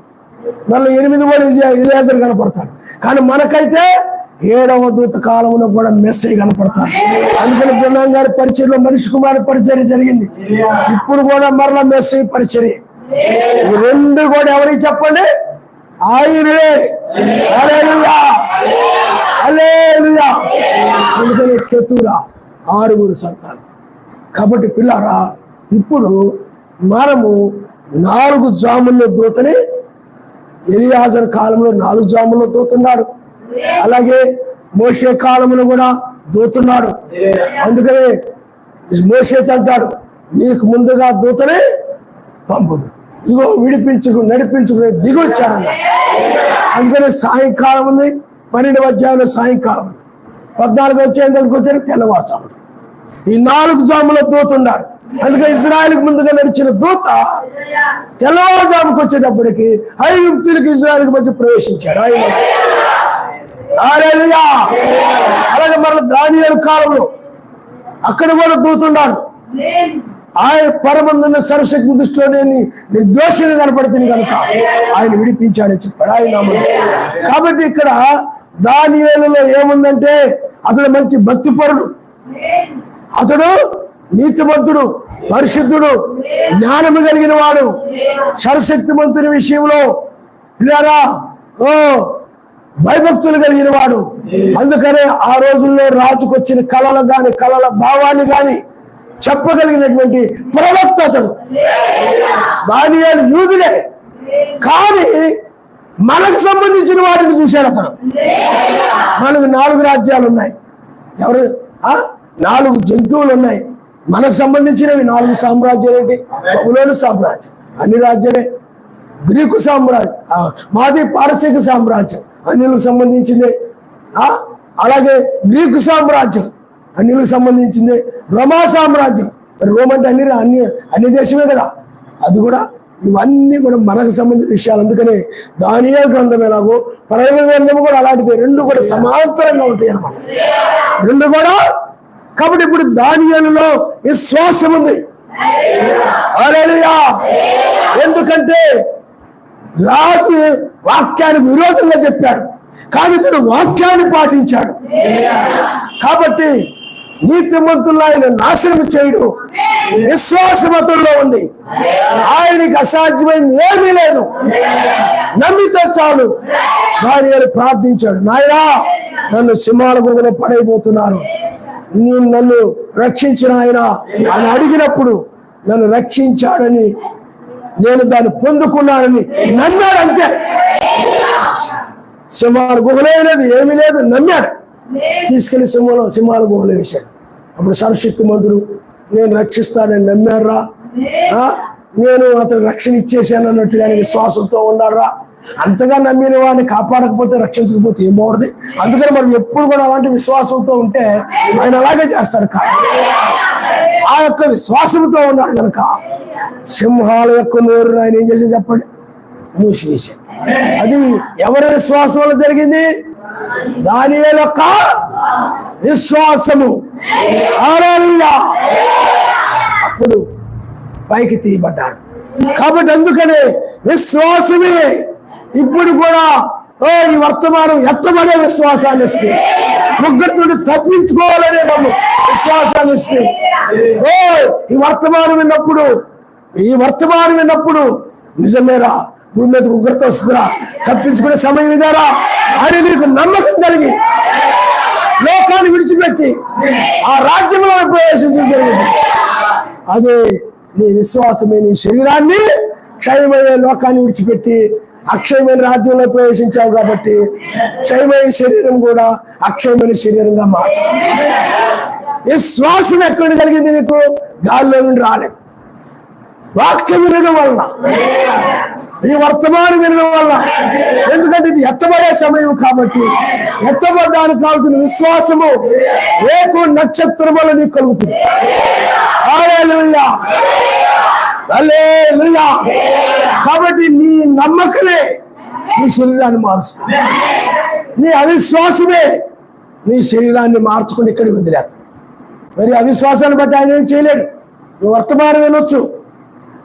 మళ్ళీ 8 కూడా ఎలియాజరు కనపడతాడు. కానీ మనకైతే 7వ దూత కాలంలో కూడా మెస్సీ కనపడతారు. అందుకని బ్రహ్మం గారి పరిచర్లో మనిషి కుమారి పరిచర్య జరిగింది. ఇప్పుడు కూడా మరలా మెస్సీ పరిచర్య. ఈ 2 కూడా ఎవరికి చెప్పండి? ఆయనే. హల్లెలూయా, హల్లెలూయా. అందుకని కెతూరా 6 సంతానం. కాబట్టి పిల్లారా, ఇప్పుడు మనము 4 జాముల్లో దూతని, ఎలియాజరు కాలంలో 4 జాముల్లో దూతున్నాడు. అలాగే మోషే కాలంలో కూడా దూతున్నాడు. అందుకనే మోషేతో అంటాడు, నీకు ముందుగా దూతనే పంపుదు, ఇదిగో విడిపించుకు నడిపించుకునే దిగొచ్చాడన్న. అందుకనే సాయంకాలం ఉంది, 12వ అధ్యాయంలో సాయంకాలం ఉంది, 14 వచ్చేందుకు వచ్చారు తెల్లవారుజాములు. ఈ 4 జాములో దూతున్నాడు. అందుకని ఇజ్రాయెల్కి ముందుగా నడిచిన దూత తెల్లవారుజాముకు వచ్చేటప్పటికి ఐగుప్తులకు ఇజ్రాయెల్కి మధ్య ప్రవేశించాడు ఆయన. హల్లెలూయా. అలాగే మరల దానియేలు కాలంలో అక్కడ కూడా దూతున్నాడు. ఆయన పరమందున్న సర్వశక్తి దృష్టిలో నేను నిర్దోషిని కనపడుతుంది కనుక ఆయన విడిపించాడని చెప్పాడు ఆయన. కాబట్టి ఇక్కడ దానియేలులో ఏముందంటే అతడు మంచి భక్తిపరుడు, అతడు నీతిమంతుడు, పరిశుద్ధుడు, జ్ఞానము కలిగిన వాడు, సర్వశక్తిమంతుని విషయంలో భయభక్తులు కలిగిన వాడు. అందుకనే ఆ రోజుల్లో రాజుకు వచ్చిన కళలు గాని కళల భావాన్ని గాని చెప్పగలిగినటువంటి ప్రవక్త అతడు. దానియేలు యూదుడే, కానీ మనకు సంబంధించిన వాటిని చూశాడు అతను. మనకు 4 రాజ్యాలు ఉన్నాయి. 4 జంతువులు ఉన్నాయి. మనకు సంబంధించినవి 4 సామ్రాజ్యాలు. ఏంటి? బబులోను సామ్రాజ్యం, అన్ని రాజ్యమే. గ్రీకు సామ్రాజ్యం, మాది పారసీక సామ్రాజ్యం, అన్యులకు సంబంధించిందే. అలాగే గ్రీకు సామ్రాజ్యం అన్యులకు సంబంధించిందే. రోమా సామ్రాజ్యం, రోమ్ అంటే అన్ని దేశమే కదా, అది కూడా. ఇవన్నీ కూడా మనకు సంబంధించిన విషయాలు. అందుకనే దానియేలు గ్రంథం ఎలాగో ప్రకటన గ్రంథము కూడా అలాంటిది. 2 కూడా సమాంతరంగా ఉంటాయి అన్నమాట, 2 కూడా. కాబట్టి ఇప్పుడు దానియేలులో విశ్వాసం ఉంది. హల్లెలూయా. ఎందుకంటే రాజు వాక్యానికి విరోధంగా చెప్పాడు, కానీ ఇతడు వాక్యాన్ని పాటించాడు. కాబట్టి నీతిమంతుల్లో ఆయన నాశనం చేయడు. విశ్వాసం అతడిలో ఉంది. ఆయనకి అసాధ్యమైంది ఏమీ లేదు. నమ్మితే చాలు. దానియేలు ప్రార్థించాడు, నాయనా నన్ను సింహాల గుహలో పడైపోతున్నాను, నన్ను రక్షించిన ఆయన అని అడిగినప్పుడు నన్ను రక్షించాడని, నేను దాన్ని పొందుకున్నానని నమ్మాడు. అంతే. సింహాల గుహలో లేదు, ఏమీ లేదు, నమ్మాడు. తీసుకెళ్లి సింహాల గుహలో వేశాడు. అప్పుడు సర్వశక్తిమంతుడు నేను రక్షిస్తానని నమ్మారా, నేను అతను రక్షణ ఇచ్చేసాను అన్నట్టుగా విశ్వాసంతో ఉన్నారా. అంతగా నమ్మిన వాడిని కాపాడకపోతే, రక్షించకపోతే ఏం బాగుంది. అందుకని మనం ఎప్పుడు కూడా అలాంటి విశ్వాసంతో ఉంటే ఆయన అలాగే చేస్తాడు. కానీ ఆ యొక్క విశ్వాసంతో ఉన్నాడు కనుక సింహాల యొక్క నోరు ఆయన ఏం చేసి చెప్పండి, మూసివేశాడు. అది ఎవరి విశ్వాసం వల్ల జరిగింది? దానియేలు యొక్క విశ్వాసము. హల్లెలూయా. అప్పుడు పైకి తీయబడ్డారు. కాబట్టి అందుకనే విశ్వాసమే ఇప్పుడు కూడా ఈ వర్తమానం ఎత్తబడే విశ్వాసాన్ని ఇస్తే, ముగ్గురితో తప్పించుకోవాలనే విశ్వాసాన్ని ఇస్తే, ఈ వర్తమానం విన్నప్పుడు నిజమేరా, భూమి మీద ఉగ్రత వస్తుందిరా, తప్పించుకునే సమయం ఇదారా అని నీకు నమ్మకం కలిగి లోకాన్ని విడిచిపెట్టి ఆ రాజ్యంలో ప్రవేశించడం జరిగింది. అదే నీ విశ్వాసమే నీ శరీరాన్ని క్షయమయ్యే లోకాన్ని విడిచిపెట్టి అక్షయమైన రాజ్యంలో ప్రవేశించావు కాబట్టి క్షయమైన శరీరం కూడా అక్షయమైన శరీరంగా మార్చబడింది. విశ్వాసం ఎక్కడ కలిగింది? నీకు గాల్లో నుండి రాలేదు. వాక్యం వినడం వలన, ఈ వర్తమానం వినడం వల్ల. ఎందుకంటే ఇది ఎత్తబడే సమయం కాబట్టి ఎత్తబడడానికి కావాల్సిన విశ్వాసము రేకు నక్షత్రం వల్ల నీకు కలుగుతుంది. హల్లెలూయా, హల్లెలూయా. కాబట్టి నీ నమ్మకమే నీ శరీరాన్ని మారుస్తుంది. నీ అవిశ్వాసమే నీ శరీరాన్ని మార్చుకుని ఇక్కడికి వదిలేస్తుంది. మరి అవిశ్వాసాన్ని బట్టి ఆయన ఏం చేయలేడు. నువ్వు వర్తమానం వినొచ్చు,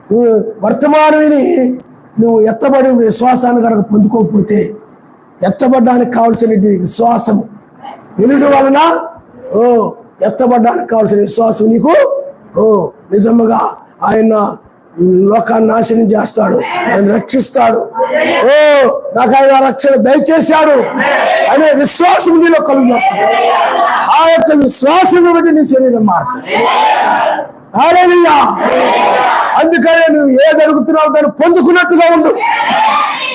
నువ్వు వర్తమానం విని నువ్వు ఎత్తబడి విశ్వాసాన్ని కనుక పొందుకోకపోతే, ఎత్తబడ్డానికి కావలసిన విశ్వాసము వినడం వలన ఎత్తబడ్డానికి కావలసిన విశ్వాసం నీకు నిజముగా ఆయన లోకాన్ని నాశనం చేస్తాడు, ఆయన రక్షిస్తాడు, నాకు ఆయన రక్షణ దయచేశాడు అనే విశ్వాసం నీలో కలుగు చేస్తాడు. ఆ యొక్క విశ్వాసం బట్టి నీ శరీరం మారుతుంది. హల్లెలూయా. అందుకనే నువ్వు ఏది అడుగుతున్నావు దాన్ని పొందుకున్నట్టుగా ఉండు,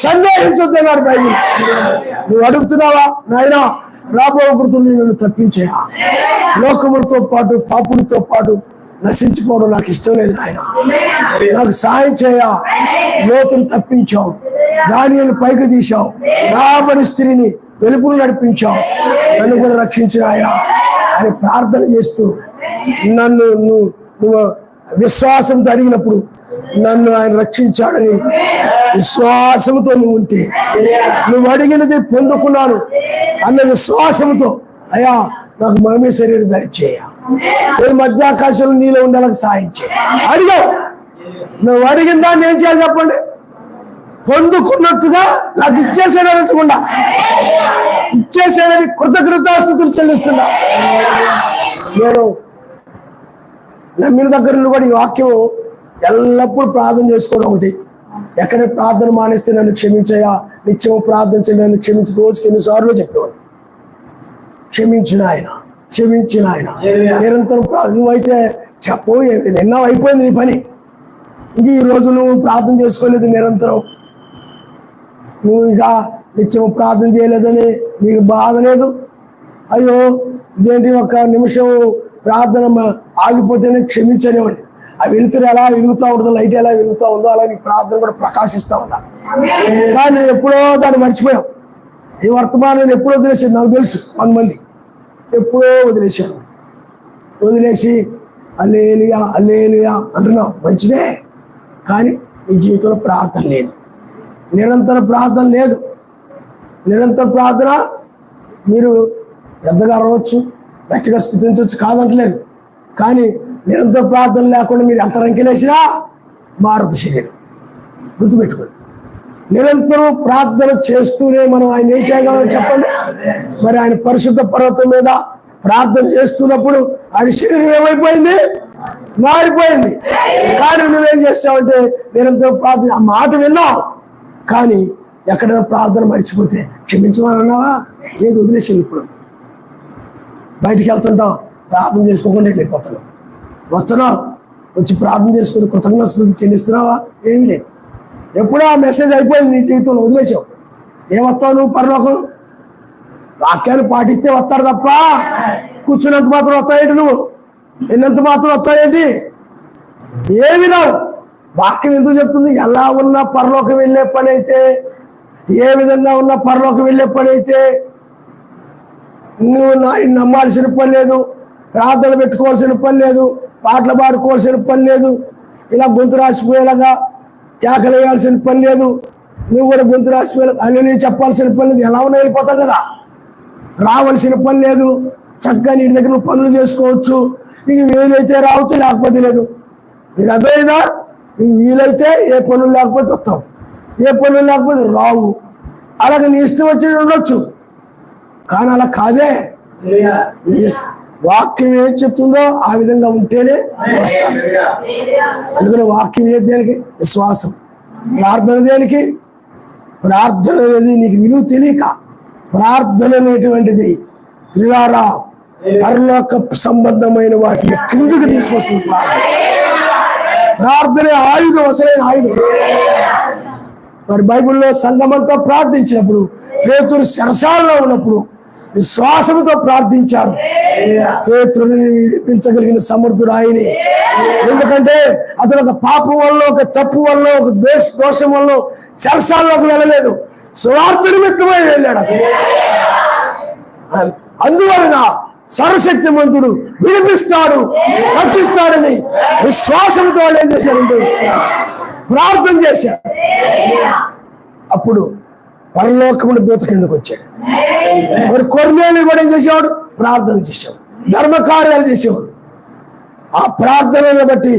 సందేహించొద్దన్నారు బైబిల్. నువ్వు అడుగుతున్నావా, నాయనా రాబో గుర్తులు నన్ను తప్పించేయా, లోకములతో పాటు పాపులతో పాటు నశించుకోవడం నాకు ఇష్టం లేదు నాయన, నాకు సాయం చేయా. లోతును తప్పించావు, దానిని పైకి తీశావు, రాబడి స్త్రీని వెలుపులు నడిపించావు, నన్ను కూడా రక్షించిన ఆయన అని ప్రార్థన చేస్తూ నన్ను నువ్వు విశ్వాసంతో అడిగినప్పుడు నన్ను ఆయన రక్షించాడని విశ్వాసంతో నువ్వు ఉంటే, నువ్వు అడిగినది పొందుకున్నాను అన్న విశ్వాసంతో, అయ్యా నాకు మహిమ శరీరం ధరిచేయ, నేను మధ్యాకాశంలో నీలో ఉండాలని సాయం చేయ. అడిగావు, నువ్వు అడిగిన దాన్ని ఏం చేయాలి చెప్పండి? పొందుకున్నట్టుగా నాకు ఇచ్చేసాడని అనుకుండా, ఇచ్చేసాడని కృతజ్ఞతాస్తుతులు చెల్లిస్తున్నా. నేను నమ్మిన దగ్గర నుండి కూడా ఈ వాక్యం ఎల్లప్పుడూ ప్రార్థన చేసుకోవడం ఒకటి. ఎక్కడ ప్రార్థన మానేస్తే నన్ను క్షమించయా, నిత్యం ప్రార్థించండి, నన్ను క్షమించి రోజుకి ఎన్నిసార్లు చెప్పేవాడు. క్షమించిన ఆయన, క్షమించిన ఆయన. నిరంతరం నువ్వైతే చెప్పు, ఎన్నో అయిపోయింది నీ పని, ఇంక ఈ రోజు నువ్వు ప్రార్థన చేసుకోలేదు, నిరంతరం నువ్వు ఇక నిత్యం ప్రార్థన చేయలేదని నీకు బాధ లేదు. అయ్యో ఇదేంటి ఒక్క నిమిషం ప్రార్థన ఆగిపోతేనే క్షమించనివ్వండి. ఆ వెలుతురు ఎలా వెలుగుతూ ఉంటుందో, లైట్ ఎలా వెలుగుతూ ఉందో అలా నీ ప్రార్థన కూడా ప్రకాశిస్తూ ఉండాలి. కానీ నేను ఎప్పుడో దాన్ని మర్చిపోయావు. ఈ వర్తమానం నేను ఎప్పుడో వదిలేసాను, నాకు తెలుసు. 100 మంది ఎప్పుడో వదిలేశాను. వదిలేసి హల్లెలూయా హల్లెలూయా అంటున్నావు, మంచిదే. కానీ నీ జీవితంలో ప్రార్థన లేదు, నిరంతర ప్రార్థన లేదు. నిరంతర ప్రార్థన మీరు పెద్దగా అరవచ్చు, గట్టిగా స్థితించవచ్చు, కాదంటలేదు. కానీ నిరంతర ప్రార్థన లేకుండా మీరు ఎంత రంకెలేసినా మారదు శరీరం. గుర్తుపెట్టుకోండి, నిరంతరం ప్రార్థన చేస్తూనే మనం ఆయన ఏం చేయగలం చెప్పండి? మరి ఆయన పరిశుద్ధ పర్వతం మీద ప్రార్థన చేస్తున్నప్పుడు ఆయన శరీరం ఏమైపోయింది? మారిపోయింది. కానీ నువ్వేం చేస్తావంటే నిరంతరం ప్రార్థన, ఆ మాట విన్నావు కానీ ఎక్కడైనా ప్రార్థన మర్చిపోతే క్షమించమని అన్నావా? ఏది వదిలేసావు. ఇప్పుడు బయటికి వెళ్తుంటావు, ప్రార్థన చేసుకోకుండా వెళ్ళిపోతున్నావు. వస్తున్నావు, వచ్చి ప్రార్థన చేసుకుని కృతజ్ఞతలు చెల్లిస్తున్నావా? ఏమీ లేదు. ఎప్పుడో ఆ మెసేజ్ అయిపోయింది నీ జీవితంలో, వదిలేసావు. ఏమొస్తావు నువ్వు పరలోకం? వాక్యాన్ని పాటిస్తే వస్తాడు తప్ప కూర్చున్నంత మాత్రం వస్తాయేంటి? నువ్వు విన్నంత మాత్రం వస్తాయేంటి? ఏమి రావు. వాక్యం ఎందుకు చెప్తుంది? ఎలా ఉన్నా పరలోకం వెళ్ళే పని అయితే, ఏ విధంగా ఉన్నా పరలోకం వెళ్ళే పని అయితే నువ్వు నమ్మాల్సిన పని లేదు, ప్రార్థన పెట్టుకోవాల్సిన పని లేదు, పాటలు పాడుకోవాల్సిన పని లేదు, ఇలా గొంతు రాసిపోయేలాగా కేకలు వేయాల్సిన పని లేదు, నువ్వు కూడా గొంతు రాసిపోయే అని చెప్పాల్సిన పని లేదు. ఎలా ఉన్నా వెళ్ళిపోతావు కదా, రావాల్సిన పని లేదు. చక్కగా నీ దగ్గర నువ్వు పనులు చేసుకోవచ్చు. నీకు వీలైతే రావచ్చు, లేకపోతే లేదు. నీకు అర్థమైందా? నీకు వీలైతే ఏ పనులు లేకపోతే వస్తావు, ఏ పనులు లేకపోతే రావు. అలాగే నీ ఇష్టం వచ్చి ఉండొచ్చు, కానీ అలా కాదే. వాక్యం ఏం చెప్తుందో ఆ విధంగా ఉంటేనే వస్తాను. అందుకని వాక్యం ఏది దేనికి? విశ్వాసం. ప్రార్థన దేనికి? ప్రార్థన అనేది నీకు విలువ తెలియక ప్రార్థన అనేటువంటిది క్రియారా పరలోక సంబంధమైన వాటిని కిందకు తీసుకొస్తుంది. ప్రార్థన ప్రార్థనే ఆయుధం, అసలైన ఆయుధం. మరి బైబిల్లో సంఘమంతా ప్రార్థించినప్పుడు, పేతురు చెరసాలలో ఉన్నప్పుడు విశ్వాసంతో ప్రార్థించారు. పేతురుని విడిపించగలిగిన సమర్థుడు ఆయనే. ఎందుకంటే అతను ఒక పాపం వల్ల, ఒక తప్పు వల్ల, ఒక దోషం వల్ల చెరసాలలోకి వెళ్ళలేదు, స్వార్థ నిమిత్తమై వెళ్ళాడు. అందువలన సర్వశక్తిమంతుడు విడిపిస్తాడు, రక్షిస్తాడని విశ్వాసంతో వాళ్ళు ఏం చేశారంటే ప్రార్థన చేశారు. అప్పుడు పరలోకమున దూత కిందకు వచ్చాడు. మరి కొర్నేలు కూడా ఏం చేసేవాడు? ప్రార్థన చేసేవాడు, ధర్మకార్యాలు చేసేవాడు. ఆ ప్రార్థనను బట్టి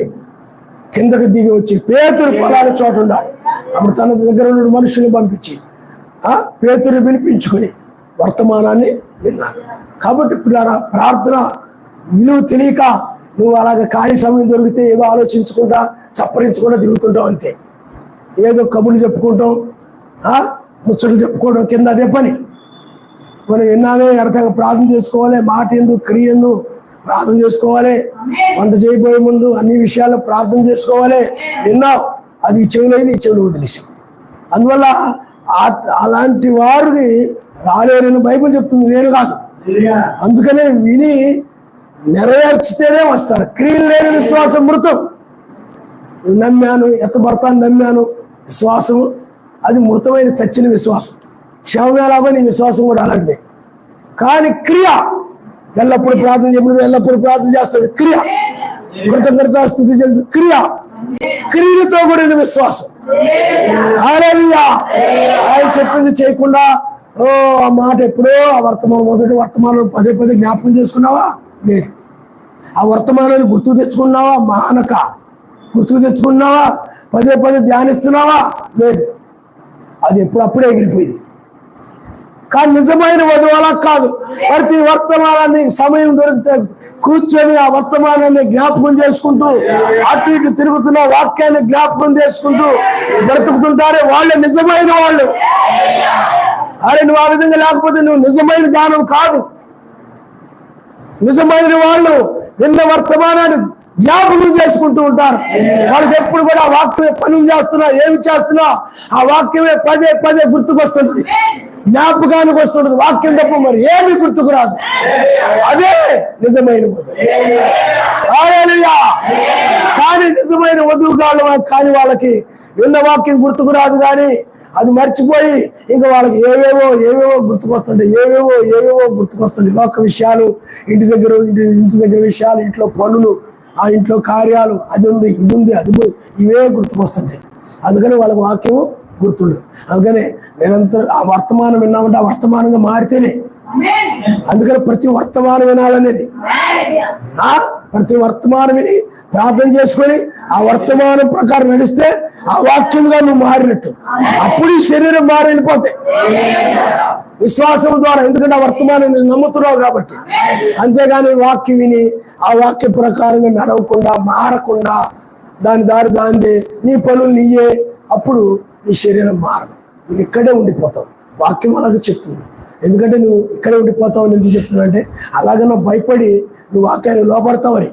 కిందకు దిగి వచ్చి పేతురు పొలాల చోట ఉండాలి. అప్పుడు తన దగ్గర ఉన్న మనుషుల్ని పంపించి పేతురు వినిపించుకొని వర్తమానాన్ని విన్నారు. కాబట్టి ప్రార్థన విలువ తెలియక నువ్వు అలాగ ఖాళీ సమయం దొరికితే ఏదో ఆలోచించకుండా చప్పరించకుండా తిరుగుతుంటావు అంతే. ఏదో కబుర్లు చెప్పుకుంటాం, ముచ్చట్లు చెప్పుకోవడం కింద అదే పని. మనం విన్నామే, ఎడతగా ప్రార్థన చేసుకోవాలి, మాట ఎందు క్రియ ఎందు ప్రార్థన చేసుకోవాలి, వంట చేయబోయే ముందు అన్ని విషయాల్లో ప్రార్థన చేసుకోవాలి. విన్నావు, అది చెవులైన ఈ చెవులు వదిలేసాం. అందువల్ల అలాంటి వారిని రాలేరని బైబిల్ చెప్తుంది, నేను కాదు. అందుకనే విని నెరవేర్చితేనే వస్తారు. క్రియలు లేని విశ్వాసం మృతం. నమ్మాను, ఎత్తబడతాను నమ్మాను, విశ్వాసము అది మృతమైన చచ్చిన విశ్వాసం. శవమేలాగని విశ్వాసం కూడా అలాంటిదే. కానీ క్రియ ఎల్లప్పుడు ప్రార్థన చేయడం, ఎల్లప్పుడు ప్రార్థన చేస్తాడు. క్రియ కృతజ్ఞతాస్తుతి క్రియ, క్రియలతో కూడిన విశ్వాసం. హల్లెలూయా. ఆయన చెప్పింది చేయకుండా ఆ మాట ఎప్పుడో ఆ వర్తమానం, మొదటి వర్తమానం పదే పదే జ్ఞాపకం చేసుకున్నావా? లేదు. ఆ వర్తమానాన్ని గుర్తు తెచ్చుకున్నావా? మానక గుర్తుకు తెచ్చుకున్నావా? పదే పదే ధ్యానిస్తున్నావా? లేదు. అది అప్పుడే ఎగిరిపోయింది. కానీ నిజమైన వధువు అలా కాదు. ప్రతి వర్తమానాన్ని సమయం దొరికితే కూర్చొని ఆ వర్తమానాన్ని జ్ఞాపకం చేసుకుంటూ అటు ఇటు తిరుగుతున్న వాక్యాన్ని జ్ఞాపకం చేసుకుంటూ బ్రతుకుతుంటారే వాళ్ళే నిజమైన వాళ్ళు. అరే నువ్వు ఆ విధంగా లేకపోతే నువ్వు నిజమైన జ్ఞానం కాదు. నిజమైన వాళ్ళు విన్న వర్తమానాన్ని జ్ఞాపకం చేసుకుంటూ ఉంటారు. వాళ్ళకి ఎప్పుడు కూడా ఆ వాక్యమే పనులు చేస్తున్నా, ఏమి చేస్తున్నా ఆ వాక్యమే పదే పదే గుర్తుకొస్తుంటది, జ్ఞాపకానికి వస్తుంటది. వాక్యం తప్ప మరి ఏమి గుర్తుకు రాదు. అదే నిజమైన వధువు. హల్లెలూయా. కానీ నిజమైన వధువు కాని వాళ్ళకి విన్న వాక్యం గుర్తుకు రాదు, కానీ అది మర్చిపోయి ఇంకా వాళ్ళకి ఏవేవో గుర్తుకొస్తుంటాయి, ఏవేవో గుర్తుకొస్తుంటాయి. లోక విషయాలు, ఇంటి దగ్గర విషయాలు, ఇంట్లో పనులు, ఆ ఇంట్లో కార్యాలు, అది ఉంది, ఇది ఉంది, అది ఇవే గుర్తుకొస్తుంటాయి. అందుకని వాళ్ళకి వాక్యము గుర్తుండదు. అందుకనే నిరంతరం ఆ వర్తమానం విన్నామంటే ఆ వర్తమానంగా మారితేనే. అందుకని ప్రతి వర్తమానం వినాలనేది. ప్రతి వర్తమానం విని ప్రార్థన చేసుకొని ఆ వర్తమానం ప్రకారం నడిస్తే ఆ వాక్యంగా నువ్వు మారినట్టు. అప్పుడు ఈ శరీరం మారి వెళ్ళిపోతాయి విశ్వాసం ద్వారా. ఎందుకంటే ఆ వర్తమానం నమ్ముతున్నావు కాబట్టి. అంతేగాని వాక్యం విని ఆ వాక్య ప్రకారంగా నడవకుండా, మారకుండా దాని దారి దాందే, నీ పనులు నీయే, అప్పుడు నీ శరీరం మారదు. నువ్వు ఇక్కడే ఉండిపోతావు. వాక్యం అలాగే చెప్తుంది. ఎందుకంటే నువ్వు ఇక్కడే ఉండిపోతావు అని ఎందుకు చెప్తున్నా అంటే అలాగే నువ్వు భయపడి నువ్వు వాక్యాన్ని లోపడతావని.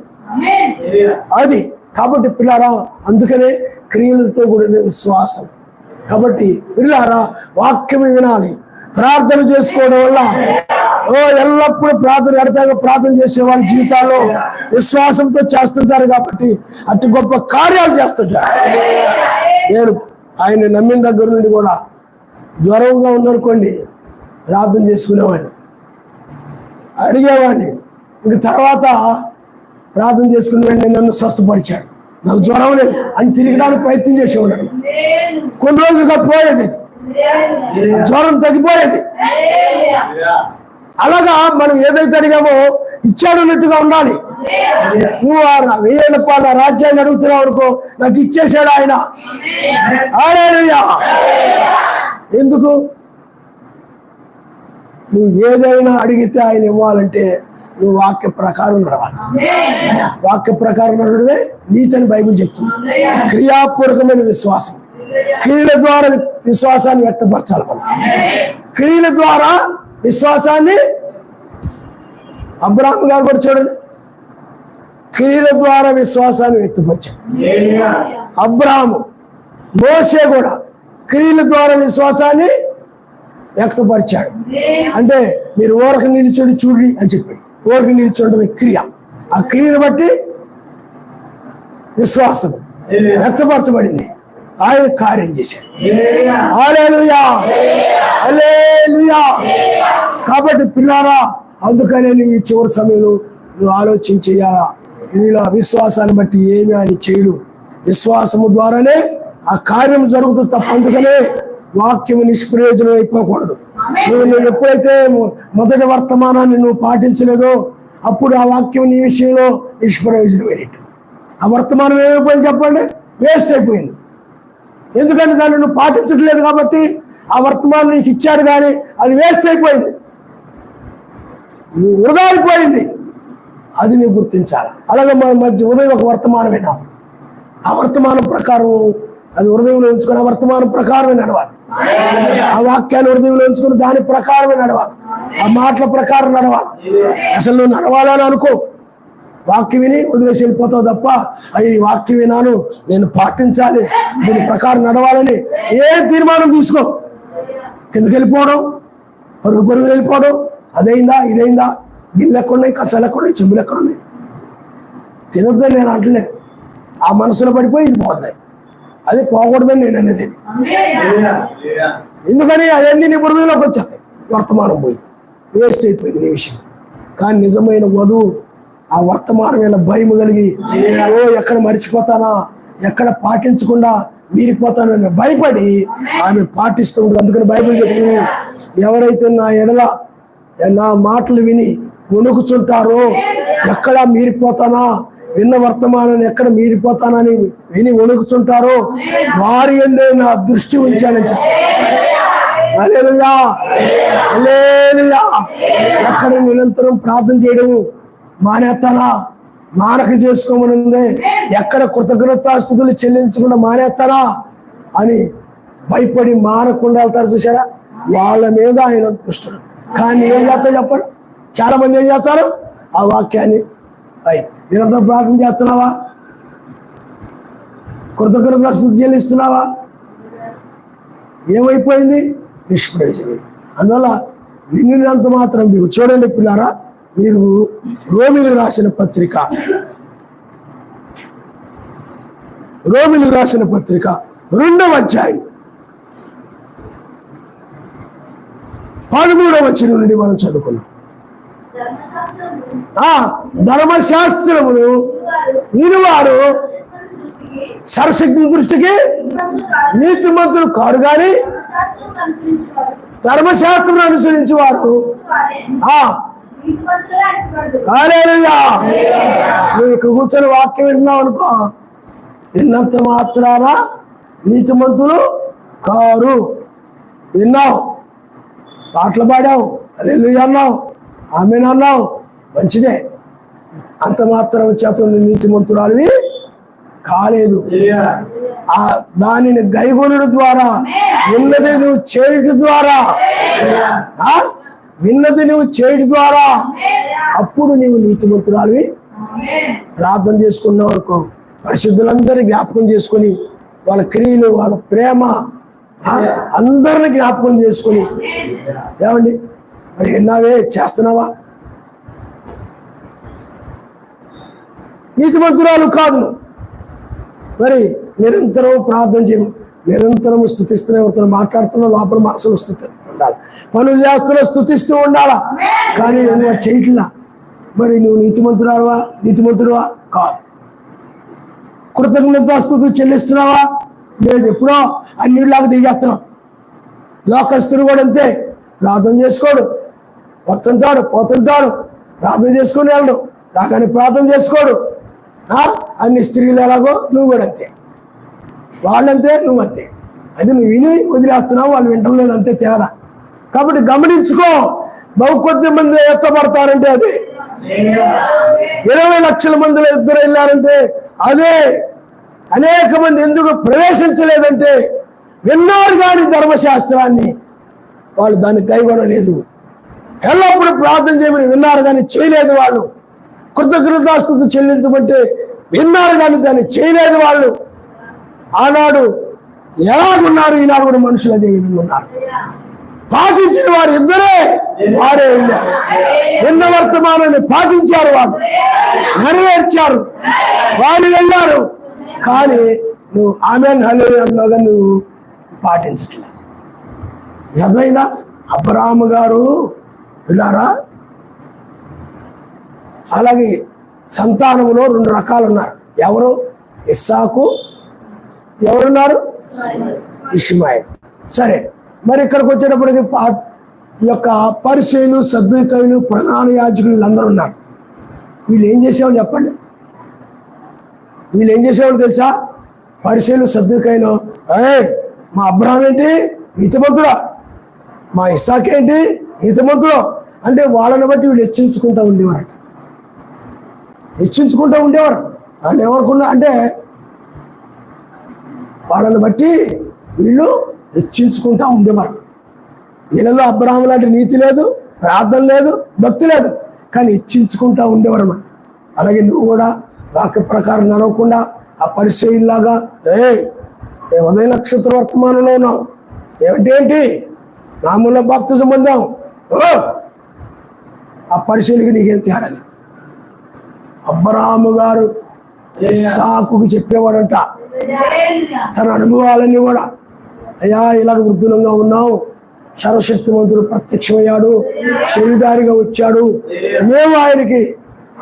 అది కాబట్టి పిల్లారా, అందుకనే క్రియలతో కూడిన విశ్వాసం. కాబట్టి పిల్లారా, వాక్యం వినాలి, ప్రార్థన చేసుకోవడం వల్ల ఎల్లప్పుడూ ప్రార్థన చేసే వాళ్ళ జీవితాల్లో విశ్వాసంతో చేస్తుంటారు. కాబట్టి అతి గొప్ప కార్యాలు చేస్తుంటారు. నేను ఆయన నమ్మిన దగ్గర నుండి కూడా జ్వరంగా ఉందనుకోండి, ప్రార్థన చేసుకునేవాడిని, అడిగేవాడిని. ఇంక తర్వాత ప్రార్థన చేసుకునేవాడిని, నన్ను స్వస్థపరిచాడు. నాకు జ్వరం లేదు అని తిరగడానికి ప్రయత్నం చేసేవాడు. కొన్ని రోజులుగా పోయేది, జ్వరం తగ్గిపోయేది. అలాగా మనం ఏదైతే అడిగామో ఇచ్చాడన్నట్టుగా ఉండాలి. నువ్వు 1000 రూపాయల రాజ్యాన్ని అడుగుతున్నావు అనుకో, నాకు ఇచ్చేసాడు ఆయన. హల్లెలూయా. ఎందుకు? నువ్వు ఏదైనా అడిగితే ఆయన ఇవ్వాలంటే నువ్వు వాక్య ప్రకారం నడవాలి. వాక్య ప్రకారం నడవడమే నీతని బైబిల్ చెప్తుంది. క్రియాపూర్వకమైన విశ్వాసం, క్రియల ద్వారా విశ్వాసాన్ని వ్యక్తపరచాలి. మనం క్రియల ద్వారా విశ్వాసాన్ని, అబ్రాహాము గారు కూడా చూడండి, క్రియల ద్వారా విశ్వాసాన్ని వ్యక్తపరిచాడు. అబ్రాహాము, మోషే కూడా క్రియల ద్వారా విశ్వాసాన్ని వ్యక్తపరిచాడు. అంటే మీరు ఊరకు నిలిచోడి చూడి అని చెప్పాడు. ఊరికి నిలిచోడమే క్రియ. ఆ క్రియను బట్టి విశ్వాసం వ్యక్తపరచబడింది. ఆయన కార్యం చేశాడు. హల్లెలూయా, హల్లెలూయా. కాబట్టి పిల్లారా, అందుకనే నువ్వు ఈ చివరి సమయంలో నువ్వు ఆలోచన చేయాలా. నీలో విశ్వాసాన్ని బట్టి ఏమి ఆయన చేయడు. విశ్వాసము ద్వారానే ఆ కార్యం జరుగుతుంది తప్ప అందుకనే వాక్యము నిష్ప్రయోజనం అయిపోకూడదు. నువ్వు ఎప్పుడైతే మొదటి వర్తమానాన్ని నువ్వు పాటించలేదో అప్పుడు ఆ వాక్యం నీ విషయంలో నిష్ప్రయోజనమైనట్టు. ఆ వర్తమానం ఏమైపోయింది చెప్పండి? వేస్ట్ అయిపోయింది. ఎందుకంటే దాన్ని నువ్వు పాటించట్లేదు కాబట్టి ఆ వర్తమానం నీకు ఇచ్చాడు కానీ అది వేస్ట్ అయిపోయింది, వృధా అయిపోయింది. అది నీవు గుర్తించాలి. అలాగే మధ్య ఉదయం ఒక వర్తమానం విన్నావు, ఆ వర్తమానం ప్రకారం అది హృదయంలో ఉంచుకొని ఆ వర్తమానం ప్రకారమే నడవాలి. ఆ వాక్యాన్ని హృదయంలో ఉంచుకొని దాని ప్రకారమే నడవాలి. ఆ మాటల ప్రకారం నడవాలి. అసలు నువ్వు నడవాలని అనుకో, వాక్యం విని వదిలేసి వెళ్ళిపోతావు తప్ప ఈ వాక్యం వినాను నేను పాటించాలి దీని ప్రకారం నడవాలని ఏ తీర్మానం తీసుకో. కిందకి వెళ్ళిపోవడం, పరుగు వెళ్ళిపోవడం, అదైందా ఇదైందా, గిన్నెలు ఎక్కడున్నాయి, కచ్చాలు ఎక్కడున్నాయి, చెంబులు ఎక్కడున్నాయి, తినొద్దని నేను అంటలే. ఆ మనసులో పడిపోయి ఇది పోతాయి. అది పోకూడదని నేను అనేది. ఎందుకని అవన్నీ నీ బురదలోకి వచ్చేస్తాయి. వర్తమానం పోయి వేస్ట్ అయిపోయింది నీ విషయం. కానీ నిజమైన వధువు ఆ వర్తమానం మీద భయం కలిగి ఎక్కడ మర్చిపోతానా, ఎక్కడ పాటించకుండా మీరిపోతానని భయపడి ఆమె పాటిస్తూ ఉంటుంది. అందుకని బైబిల్ చెప్తుంది, ఎవరైతే నా ఎడల నా మాటలు విని వణుకుచుంటారో, ఎక్కడ మీరిపోతానా, విన్న వర్తమానాన్ని ఎక్కడ మీరిపోతానని విని వణుకుచుంటారో వారి యందే నా దృష్టి ఉంచానని చెప్పి. హల్లెలూయా, హల్లెలూయా. ఎక్కడ నిరంతరం ప్రార్థన చేయడము మానేస్తానా, మానక చేసుకోమనుంది, ఎక్కడ కృతజ్ఞతాస్తుతులు చెల్లించకుండా మానేస్తానా అని భయపడి మానకుండా వెళ్తారు చూసారా, వాళ్ళ మీద ఆయన దృష్టుడు. కానీ ఏం చేస్తా చెప్పండి, చాలా మంది ఏం చేస్తారు, ఆ వాక్యాన్ని నిరంతరం ప్రార్థన చేస్తున్నావా, కృతజ్ఞతాస్తుతులు చెల్లిస్తున్నావా, ఏమైపోయింది, నిష్ప్రయోజనం. అందువల్ల వినినంత మాత్రం మీకు చూడండి పిల్లారా, మీరు రోమిలకు రాసిన పత్రిక 2వ అధ్యాయం 13వ వచనం నుండి మనం చదువుకున్నాం. ధర్మశాస్త్రమును ఈనువారు సర్వశక్తి దృష్టికి నీతిమంతులు కారు కానీ ధర్మశాస్త్రం అనుసరించి వారు నువ్వు ఇక్కడ కూర్చొని వాక్యం వింటున్నావు అనుకో, విన్నంత మాత్రాన నీతిమంతులు కారు. విన్నావు, పాటలు పాడావు, హల్లెలూయా అన్నావు, ఆమేన్ అన్నావు, మంచిదే. అంత మాత్రం చేత నీతిమంతురాలివి కాలేదు. దానిని గైగొనడం ద్వారా, విన్నది నువ్వు చేయడం ద్వారా, విన్నది నువ్వు చేయడం ద్వారా అప్పుడు నీవు నీతిమంతురాలివి. ప్రార్థన చేసుకున్నావు అనుకో, పరిశుద్ధులందరినీ జ్ఞాపకం చేసుకొని వాళ్ళ క్రియలు, వాళ్ళ ప్రేమ అందరిని జ్ఞాపకం చేసుకొని, ఏమండి మరి విన్నావే చేస్తున్నావా, నీతిమంతురాలు కాదు నువ్వు. మరి నిరంతరం ప్రార్థన చేయము, నిరంతరం స్థుతిస్తూనే ఎవరితో మాట్లాడుతున్నా లోపల మనసులో స్థుతి ఉండాలి, పనులు చేస్తున్నా స్థుతిస్తూ ఉండాలా. కానీ నువ్వు చేయట్లా, మరి నువ్వు నీతిమంతుడువా కాదు. కృతజ్ఞతాస్తుతులు చెల్లిస్తున్నావా లేదు, ఎప్పుడో అన్నిలాగా దిగేస్తున్నావు. లోకస్తుడు కూడా అంతే, ప్రార్థన చేసుకోడు, వస్తుంటాడు పోతుంటాడు, ప్రార్థన చేసుకుని వెళ్ళడు, రాగానే ప్రార్థన చేసుకోడు. అన్ని స్త్రీలు ఎలాగో నువ్వు కూడా అంతే, వాళ్ళంతే నువ్వు అంతే. అది నువ్వు విని వదిలేస్తున్నావు, వాళ్ళు వింటలేదు, అంతే తేడా. కాబట్టి గమనించుకో, కొద్ది మంది ఎత్తపడతారంటే అదే, 20 లక్షల మందిలో ఇద్దరు వెళ్ళారంటే అదే. అనేక మంది ఎందుకు ప్రవేశించలేదంటే విన్నారు కానీ ధర్మశాస్త్రాన్ని వాళ్ళు దాన్ని కైగొనలేదు. ఎల్లప్పుడూ ప్రార్థన చేయమని విన్నారు కానీ చేయలేదు వాళ్ళు. కృతజ్ఞతాస్తుతి చెల్లించమంటే విన్నారు, కానీ దాన్ని చేయలేదు వాళ్ళు. ఆనాడు ఎలాగున్నారు, ఈనాడు కూడా మనుషులు అదే విధంగా ఉన్నారు. పాటించిన వారు ఇద్దరే, వారే వెళ్ళారు. నిన్న వర్తమానాన్ని పాటించారు, వాళ్ళు నెరవేర్చారు, వాళ్ళు వెళ్ళారు. కానీ నువ్వు ఆమెన్ హల్లెలూయా అన్నాగా నువ్వు పాటించట్లేదు. అర్థమైందా? అబ్రహాము గారు పిల్లారా, అలాగే సంతానంలో 2 రకాలు ఉన్నారు. ఎవరు? ఇస్సాకు, ఎవరున్నారు? ఇష్మాయిల్. సరే, మరి ఇక్కడికి వచ్చేటప్పటికి ఈ యొక్క పరిసయ్యులు, సద్దూకయ్యులు, ప్రధాన యాజకులు వీళ్ళందరూ ఉన్నారు. వీళ్ళు ఏం చేసేవాళ్ళు చెప్పండి? వీళ్ళు ఏం చేసేవాళ్ళు తెలుసా? పరిసయ్యులు, సద్దూకయ్యులు, మా అబ్రహాం ఏంటి నీతిమంతుడా, మా ఇస్సాకు ఏంటి నీతిమంతుడు అంటే వాళ్ళని బట్టి వీళ్ళు హెచ్చించుకుంటూ ఉండేవారట. హెచ్చించుకుంటూ ఉండేవారు. వాళ్ళు ఎవరుకున్నా అంటే వాళ్ళని బట్టి వీళ్ళు హెచ్చించుకుంటూ ఉండేవారు. వీళ్ళలో అబ్రహాం లాంటి నీతి లేదు, ప్రార్థన లేదు, భక్తి లేదు, కానీ హెచ్చించుకుంటూ ఉండేవారు అన్నమాట. అలాగే నువ్వు కూడా వాక్య ప్రకారం నడవకుండా ఆ పరిచయంలాగా ఉదయ నక్షత్ర వర్తమానంలో ఉన్నావు, ఏమిటి నామూల బాప్తిజం పొందాం, ఆ పరిచయకి నీకేం తేడాలి. అబ్రహాము గారు ఇస్సాకుకి చెప్పేవాడంట తన అనుభవాలన్నీ కూడా. అయ్యా, ఇలాగ వృద్ధులంగా ఉన్నావు, సర్వశక్తిమంతుడు ప్రత్యక్షమయ్యాడు, శరీరధారిగా వచ్చాడు, మేము ఆయనకి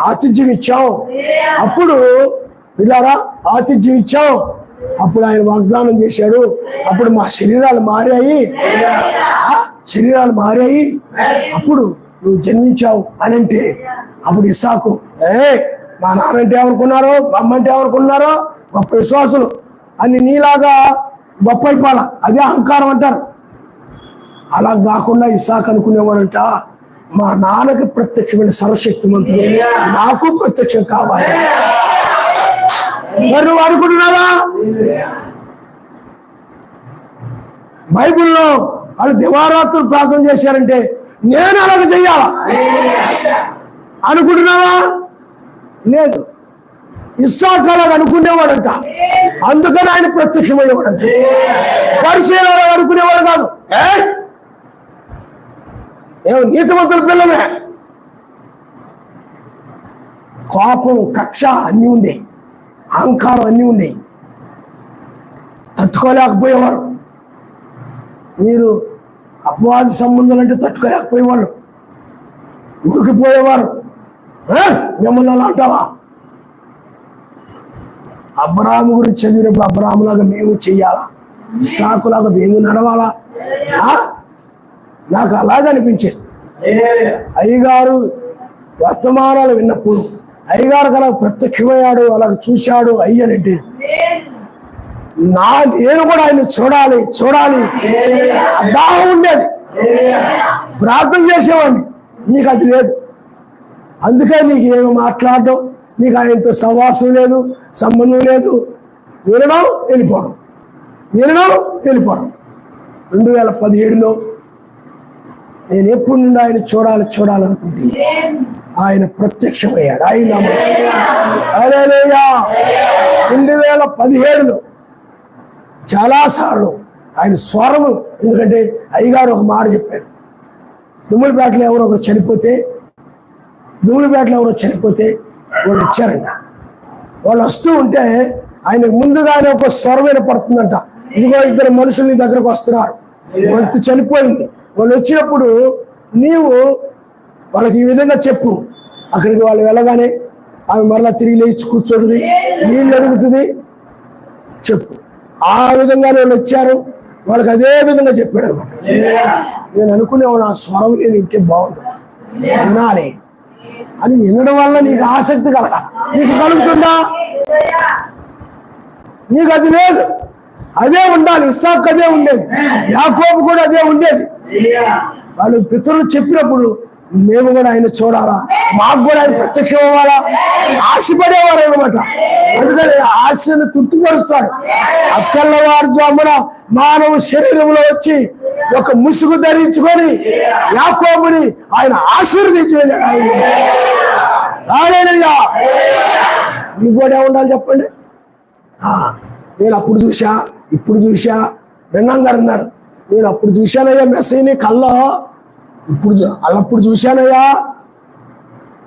ఆతిథ్యం ఇచ్చాం. అప్పుడు పిల్లారా ఆతిథ్యం ఇచ్చాం, అప్పుడు ఆయన వాగ్దానం చేశాడు, అప్పుడు మా శరీరాలు మారాయి, అప్పుడు నువ్వు జన్మించావు అని అంటే అప్పుడు ఇస్సాకు మా నాన్నంటే ఎవరుకున్నారో, మా అమ్మ అంటే ఎవరుకున్నారో గొప్ప విశ్వాసులు అని నీలాగా గొప్ప అయిపోవాల, అదే అహంకారం అంటారు. అలా కాకుండా ఇస్సాకు అనుకునేవాడంట, మా నాన్నకి ప్రత్యక్షమైన సర్వశక్తిమంతుడు నాకు ప్రత్యక్షం కావాలి. మరి నువ్వు అనుకుంటున్నావా? బైబిల్లో వాళ్ళు దివారాత్రులు ప్రార్థన చేశారంటే నేను అలాగ చెయ్యాలా అనుకుంటున్నావా? లేదు. ఇస్సాకు అలాగ అనుకునేవాడంట, అందుకని ఆయన ప్రత్యక్షమయ్యేవాడంట. పరిశీలన అనుకునేవాడు కాదు. నీతిమంతుల పిల్లమే. కోపం, కక్ష అన్నీ ఉన్నాయి, అహంకారం అన్నీ ఉన్నాయి, తట్టుకోలేకపోయేవారు. మీరు అపవాది సంబంధాలు అంటే తట్టుకోలేకపోయేవాళ్ళు, ఉడికిపోయేవారు. మిమ్మల్ని అలా అంటావా? అబ్రహాము గురించి చదివినప్పుడు అబ్రహాములాగా మేము చెయ్యాలా, ఇస్సాకులాగా మేము నడవాలా? నాకు అలాగే అనిపించేది. అయ్యగారు వర్తమానాలు విన్నప్పుడు అయ్యగారికి అలా ప్రత్యక్షమయ్యాడు, అలాగ చూశాడు అయ్యనంటే నేను కూడా ఆయన చూడాలి దాహం ఉండేది. ప్రార్థన చేసేవాడిని. నీకు అది లేదు, అందుకే నీకు ఏమి మాట్లాడటం, నీకు ఆయనతో సహవాసం లేదు, సంబంధం లేదు. వినడం వెళ్ళిపోవడం 2017లో నేను ఎప్పుడు నుండి ఆయన చూడాలనుకుంటే ఆయన ప్రత్యక్షమయ్యాడు. ఆయన 2017లో చాలాసార్లు ఆయన స్వరము, ఎందుకంటే అయ్యగారు ఒక మాట చెప్పారు, దుమ్ములపేటలో ఎవరో చనిపోతే వాళ్ళు వచ్చారంట. వాళ్ళు వస్తూ ఉంటే ఆయనకు ముందుగానే ఒక స్వరం వినపడుతుందంట, ఇదిగో 2 మనుషులు నీ దగ్గరకు వస్తున్నారు, వంతు చనిపోయింది. వాళ్ళు వచ్చినప్పుడు నీవు వాళ్ళకి ఈ విధంగా చెప్పు. అక్కడికి వాళ్ళు వెళ్ళగానే ఆమె మరలా తిరిగి లేచి కూర్చోడుది, నీళ్ళు అడుగుతుంది, చెప్పు. ఆ విధంగానే వాళ్ళు వచ్చారు, వాళ్ళకి అదే విధంగా చెప్పాడు అనమాట. నేను అనుకునేవాడు, ఆ స్వరం నేను వింటే బాగుంటుంది, వినాలి అని. వినడం వల్ల నీకు ఆసక్తి కలగాలి. నీకు కలుగుతుందా? నీకు అది లేదు. అదే ఉండాలి. ఇస్సాకు అదే ఉండేది, యాకోబు కూడా అదే ఉండేది. వాళ్ళు పితరులు చెప్పినప్పుడు మేము కూడా ఆయన చూడాలా, మాకు కూడా ఆయన ప్రత్యక్షం అవ్వాలా ఆశపడేవారు అనమాట. అందుకని ఆశను తృప్తిపరుస్తాడు. అక్కల్లవారు జామున మానవ శరీరంలో వచ్చి ఒక ముసుగు ధరించుకొని యాకోబుని ఆయన ఆశీర్వదించి వెళ్ళాడు. ఆయన మీకు కూడా ఏముండాలి చెప్పండి. నేను అప్పుడు చూసా, ఇప్పుడు చూసా. విన్నాం గారు అన్నారు, నేను అప్పుడు చూశానయ్యా మెస్సీని కళ్ళ, అప్పుడు చూశానయ్యా.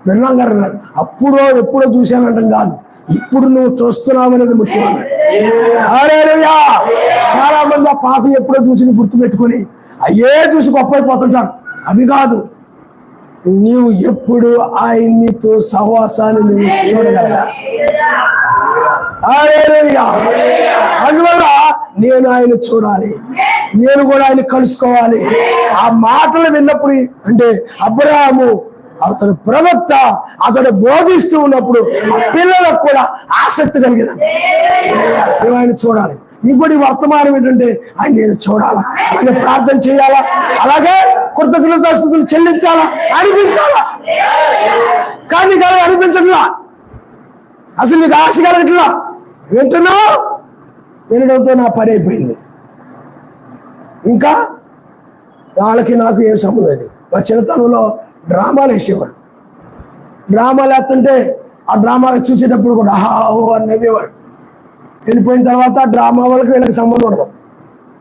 విన్నాం గారు అన్నారు, అప్పుడో ఎప్పుడో చూశానంటాం కాదు, ఇప్పుడు నువ్వు చూస్తున్నావు అనేది ముఖ్యమైన. చాలా మంది ఆ పాత ఎప్పుడో చూసి గుర్తు పెట్టుకొని అయ్యే చూసి గొప్ప అయిపోతుంటారు. అవి కాదు, నీవు ఎప్పుడు ఆయనతో సహవాసాన్ని నువ్వు చూడగలగాలి. అందువల్ల నేను ఆయన చూడాలి, నేను కూడా ఆయన కలుసుకోవాలి. ఆ మాటలు విన్నప్పుడు అంటే అబ్రహాము అతడు ప్రవక్త, అతడు బోధిస్తూ ఉన్నప్పుడు ఆ పిల్లలకు కూడా ఆసక్తి కలిగేదండి. మేము ఆయన చూడాలి. ఇంకోటి వర్తమానం ఏంటంటే ఆయన నేను చూడాలా, ఆయన ప్రార్థన చేయాలా, అలాగే కృతజ్ఞతాస్తుతులు చెల్లించాలా, అనిపించాలా. కానీ కానీ అనిపించట్లా, అసలు నీకు ఆశ కలగట్లా. వింటున్నావు, వినడంతో నా పని అయిపోయింది. ఇంకా వాళ్ళకి నాకు ఏం సంబంధం అది. మా చిన్నతనంలో డ్రామాలు వేసేవాడు. డ్రామాలు వేస్తుంటే ఆ డ్రామా చూసేటప్పుడు కూడా ఆహా ఓ అని నవ్వేవాడు. వెళ్ళిపోయిన తర్వాత డ్రామా వాళ్ళకి వీళ్ళకి సంబంధం ఉండదు.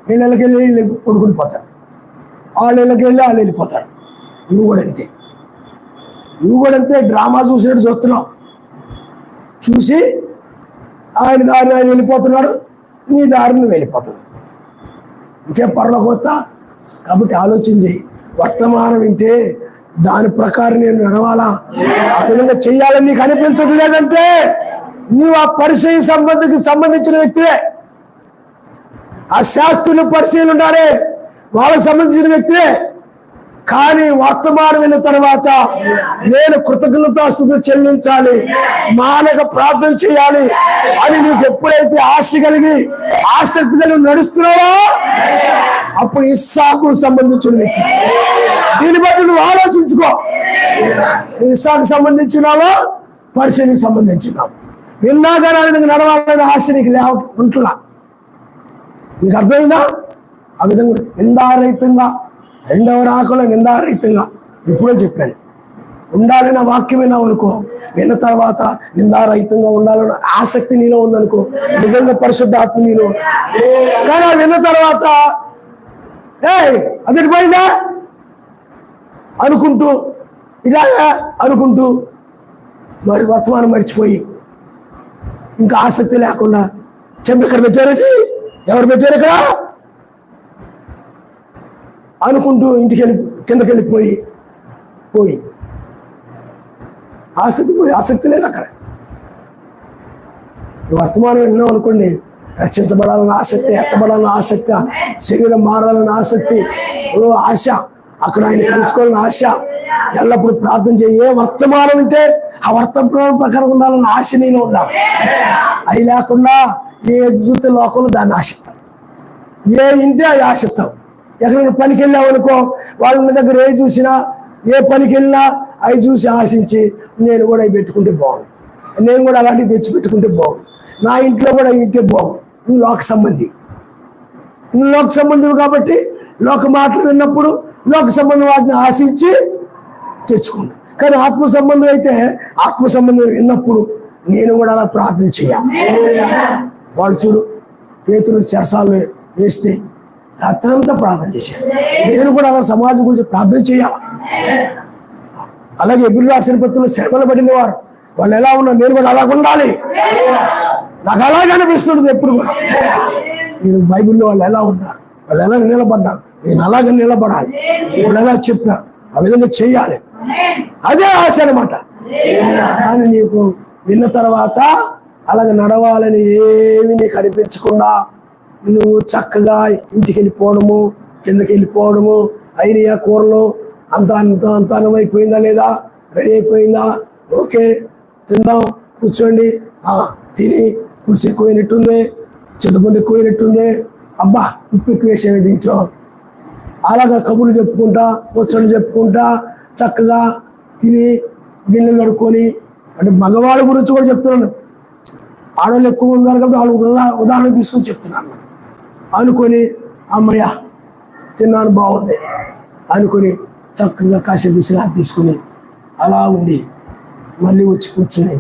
వీళ్ళకి వెళ్ళి వీళ్ళు కొడుకుని పోతారు, వాళ్ళు వీళ్ళకి వెళ్ళి వాళ్ళు వెళ్ళిపోతారు. నువ్వు కూడా అంతే డ్రామా చూసినట్టు చూస్తున్నావు. చూసి ఆయన దారిని ఆయన వెళ్ళిపోతున్నాడు, నీ దారిని నువ్వు వెళ్ళిపోతున్నావు. ఇంకే పరలోకి వస్తా. కాబట్టి ఆలోచన చేయి. వర్తమానం వింటే దాని ప్రకారం నేను నడవాలా, ఆ విధంగా చెయ్యాలని నీకు అనిపించడం లేదంటే నువ్వు ఆ పరిచయ సంబంధించిన వ్యక్తివే. ఆ శాస్త్రులు పరిచయలు ఉండాలి, వాళ్ళకి సంబంధించిన వ్యక్తివే. కానీ వర్తమానం విన్న తర్వాత నేను కృతజ్ఞతాస్తుతులు చెల్లించాలి, మానక ప్రార్థన చేయాలి అని నీకు ఎప్పుడైతే ఆశ కలిగి ఆసక్తి కలిగి నడుస్తున్నావో అప్పుడు ఇస్సాకు సంబంధించిన వ్యక్తి. దీన్ని బట్టి నువ్వు ఆలోచించుకో. ఇస్సాకు సంబంధించినావో పరిచయకు సంబంధించినావు. విన్నాగా ఆ విధంగా నడవాలనే ఆశ నీకు ఉంటున్నా. నీకు అర్థమైందా? ఆ విధంగా నిందారహితంగా, రెండవ రాకలో నిందారహితంగా ఇప్పుడే చెప్పాను ఉండాలని వాక్యం విన్నావు అనుకో, విన్న తర్వాత నిందారహితంగా ఉండాలన్న ఆసక్తి నీలో ఉందనుకో, నిజంగా పరిశుద్ధాత్మ నీలో. కానీ విన్న తర్వాత అదటి పోయిందా అనుకుంటూ ఇలాగా అనుకుంటూ మరి వర్తమానం మర్చిపోయి ఇంకా ఆసక్తి లేకుండా చెంప ఇక్కడ పెట్టారటి, ఎవరు పెట్టారు ఇక్కడ అనుకుంటూ ఇంటికి కిందకి వెళ్ళిపోయి ఆసక్తి లేదు అక్కడ. వర్తమానం విన్నాం అనుకోండి, రక్షించబడాలన్న ఆసక్తి, ఎత్తబడాలన్న ఆసక్తి, శరీరం మారాలన్న ఆసక్తి, ఆశ, అక్కడ ఆయన కలుసుకోవాలన్న ఆశ, ఎల్లప్పుడు ప్రార్థన చేయి. ఏ వర్తమానం ఉంటే ఆ వర్తమానం ప్రకారం ఉండాలన్న ఆశ నేను ఉండాలి. అవి లేకుండా ఏ చూస్తే లోకంలో దాన్ని ఆశిస్తాం, ఏ ఇంటే అవి ఆశిస్తాం. ఎక్కడైనా పనికి వెళ్ళావు అనుకో, వాళ్ళ దగ్గర ఏ చూసినా ఏ పనికి వెళ్ళినా అవి చూసి ఆశించి నేను కూడా అవి పెట్టుకుంటే బాగుండు, నేను కూడా అలాంటివి తెచ్చి పెట్టుకుంటే బాగుండు, నా ఇంట్లో కూడా ఇంటే బాగుండు. నువ్వు లోక సంబంధివి కాబట్టి లోక మాటలు విన్నప్పుడు లోక సంబంధం వాటిని ఆశించి తెచ్చుకుంటా. కానీ ఆత్మ సంబంధం అయితే ఆత్మ సంబంధం విన్నప్పుడు నేను కూడా అలా ప్రార్థన చేయాలి. వాళ్ళు చూడు, పేతురు చెరసాలు వేస్తే రాత్రంతా ప్రార్థన చేశాను. నేను కూడా అలా సమాజం గురించి ప్రార్థన చేయాలి. అలాగే ఎబ్రియులు రాసిన పత్రికలో శ్రమలు పడిన వారు వాళ్ళు ఎలా ఉన్నారు, నేను కూడా అలాగ ఉండాలి. నాకు అలాగే అనిపిస్తుంది ఎప్పుడు కూడా. నేను బైబిల్లో వాళ్ళు ఎలా ఉన్నారు, వాళ్ళు ఎలా నిలబడ్డారు, నేను అలాగే నిలబడాలి, వాళ్ళు ఎలా చెప్పారు ఆ విధంగా చేయాలి. అదే ఆశ అనమాట. కానీ నీకు విన్న తర్వాత అలాగే నడవాలని ఏమి నీకు అనిపించకుండా నువ్వు చక్కగా ఇంటికి వెళ్ళిపోవడము, కిందకి వెళ్ళిపోవడము, అయినయా కూరలు అంత అన్నమైపోయిందా లేదా, రెడీ అయిపోయిందా, ఓకే తిందాం కూర్చోండి, తిని పులుసు ఎక్కువైనట్టుంది, చింతపండు ఎక్కువైనట్టుంది, అబ్బా ఉప్పు ఎక్కువ వేసేవి దీంట్లో, అలాగా కబుర్లు చెప్పుకుంటా ముచ్చట్లు చెప్పుకుంటా చక్కగా తిని గిన్నెలు కడుక్కొని, అంటే మగవాళ్ళ గురించి కూడా చెప్తున్నాను, ఆడవాళ్ళు ఎక్కువ ఉన్నారు కాబట్టి వాళ్ళు ఉదాహరణ తీసుకొని చెప్తున్నాను అనుకొని, అమ్మయ్య తిన్నాను బాగుంది అనుకుని చక్కగా కాసేపు విశ్రాంతి తీసుకుని అలా ఉండి మళ్ళీ వచ్చి కూర్చొని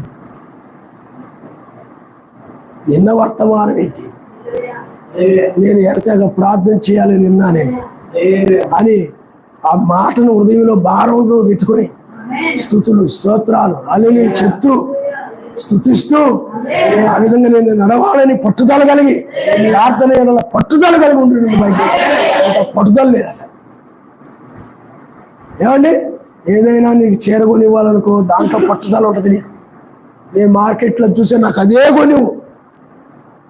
ఎన్న వర్తమానం ఏంటి, నేను ఎడతెగ ప్రార్థన చేయాలని విన్నానే అని ఆ మాటను హృదయంలో భారంలో పెట్టుకొని స్తుతులు స్తోత్రాలు అలని చెప్తూ స్తుతిస్తూ ఆ విధంగా నేను నడవాలని పట్టుదల కలిగి ప్రార్థన పట్టుదల కలిగి ఉంటుంది. బయట పట్టుదల లేదు అసలు. ఏమండి, ఏదైనా నీకు చేరకొని ఇవ్వాలనుకో దాంట్లో పట్టుదల ఉంటుంది నీకు. నేను మార్కెట్లో చూసే నాకు అదే కొనివు.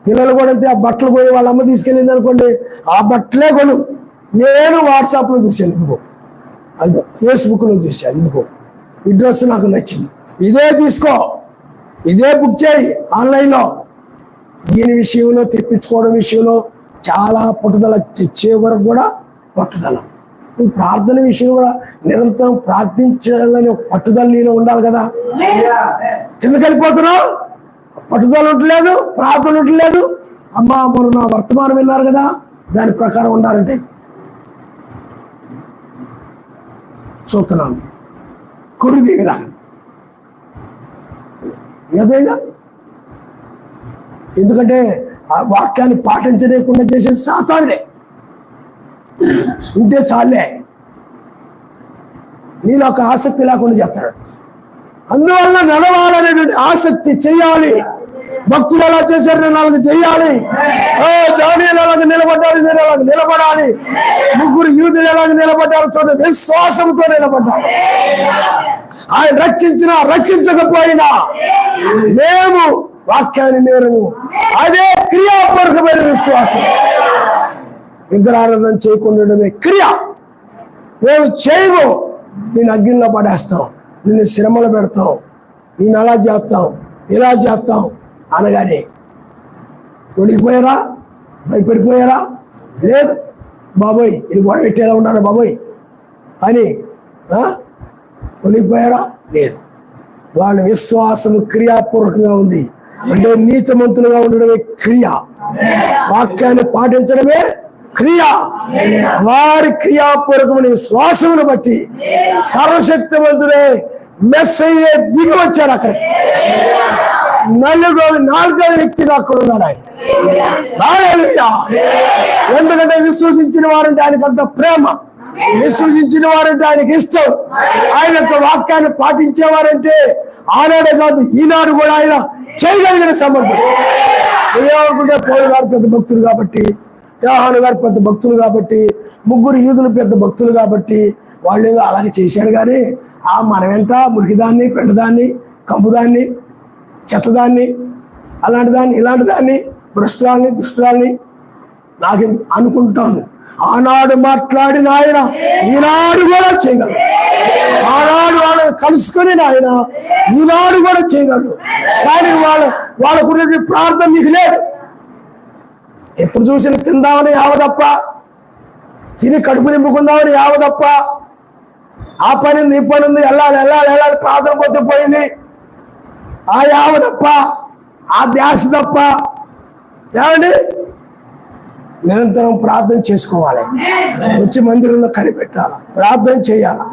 పిల్లలు కూడా అంతే, ఆ బట్టలు కొని వాళ్ళ అమ్మ తీసుకెళ్ళింది అనుకోండి, ఆ బట్టలే కొను. నేను వాట్సాప్లో చూశాను, ఇదిగో అది ఫేస్బుక్లో చూసాను, ఇదిగో ఈ డ్రెస్ నాకు నచ్చింది, ఇదే తీసుకో, ఇదే బుక్ చేయి ఆన్లైన్లో. దీని విషయంలో తెప్పించుకోవడం విషయంలో చాలా పట్టుదల, తెచ్చే వరకు కూడా పట్టుదల. నువ్వు ప్రార్థన విషయం కూడా నిరంతరం ప్రార్థించాలని ఒక పట్టుదల నీలో ఉండాలి కదా. కిందకి వెళ్ళిపోతున్నావు, పట్టుదల ఉండలేదు, ప్రార్థన ఉండలేదు. అమ్మా మనం నా వర్తమానం విన్నారు కదా, దాని ప్రకారం ఉండాలంటే చూస్తున్నాను కురుదీవిలా ఏదైనా. ఎందుకంటే ఆ వాక్యాన్ని పాటించలేకుండా చేసేది సాతానుడే. ఉంటే చాలే, నీలో ఒక ఆసక్తి లేకుండా చేస్తాడు. అందువల్ల నడవాలనేటువంటి ఆసక్తి చెయ్యాలి. భక్తులు ఎలా చేశారు, నేను అలాగే చెయ్యాలి. దానియేలు ఎలాగ నిలబడ్డాడు, నేను అలాగ నిలబడాలి. ముగ్గురు యూదులు ఎలాగ నిలబడ్డారు చూడండి, విశ్వాసంతో నిలబడ్డారు. ఆయన రక్షించినా రక్షించకపోయినా మేము వాక్యాన్ని నేరము, అదే క్రియాపూర్వకమైన విశ్వాసం. విగ్రహారాధన చేయకుండానే క్రియ. మేము చేయము, నేను అగ్నిలో పడేస్తాం, నిన్ను శ్రమలు పెడతాం, నేను అలా చేస్తాం ఇలా చేస్తాం అనగానే వణికిపోయారా, భయపడిపోయారా? లేదు బాబోయ్, ఇది గొడవ పెట్టేలా ఉన్నాను బాబోయ్ అని వణికిపోయారా? లేదు. వాళ్ళ విశ్వాసం క్రియాపూర్వకంగా ఉంది. అంటే నీతిమంతులుగా ఉండడమే క్రియ, వాక్యాన్ని పాటించడమే క్రియ. వారి క్రియాపూర్వకమైన విశ్వాసమును బట్టి సర్వశక్తివంతుడే మెస్సయ్యే దిగి వచ్చారు. అక్కడ నాలుగో వ్యక్తిగా అక్కడ ఉన్నాడు ఆయన. ఎందుకంటే విశ్వసించిన వారంటే ఆయనకు అంత ప్రేమ, విశ్వసించిన వారంటే ఆయనకి ఇష్టం. ఆయన యొక్క వాక్యాన్ని పాటించేవారంటే ఆనాడే కాదు ఈనాడు కూడా ఆయన చేయగలిగిన సమర్థుడు. ఏమనుకుంటే పౌలు గారు పెద్ద భక్తులు కాబట్టి, యోహాను గారు పెద్ద భక్తులు కాబట్టి, ముగ్గురు యూదులు పెద్ద భక్తులు కాబట్టి వాళ్ళు ఏదో అలాగే చేశారు. కానీ మనమెంత మురికిదాన్ని, పెండదాన్ని, కంపుదాన్ని, చెత్తదాన్ని, అలాంటి దాన్ని, ఇలాంటి దాన్ని, భ్రష్టురాల్ని, దుష్టురాల్ని నాకెందుకు అనుకుంటాను. ఆనాడు మాట్లాడిన ఆయన ఈనాడు కూడా చేయగలడు. ఆనాడు వాళ్ళని కలుసుకొని ఆయన ఈనాడు కూడా చేయగలడు. కానీ వాళ్ళకున్న ప్రార్థన నీకు లేదు. ఎప్పుడు చూసిన తిందామని యావదప్ప, తిని కడుపు నింపుకుందామని యావదప్ప, ఆ పని ఉంది ఈ పని ఉంది, వెళ్ళాలి వెళ్ళాలి వెళ్ళాలి, ప్రార్థన పోతే పోయింది, ఆ యావదప్ప, ఆ ధ్యాస తప్ప. ఏమండి, నిరంతరం ప్రార్థన చేసుకోవాలి, వచ్చి మందిరంలో కనిపెట్టాలా, ప్రార్థన చేయాలా.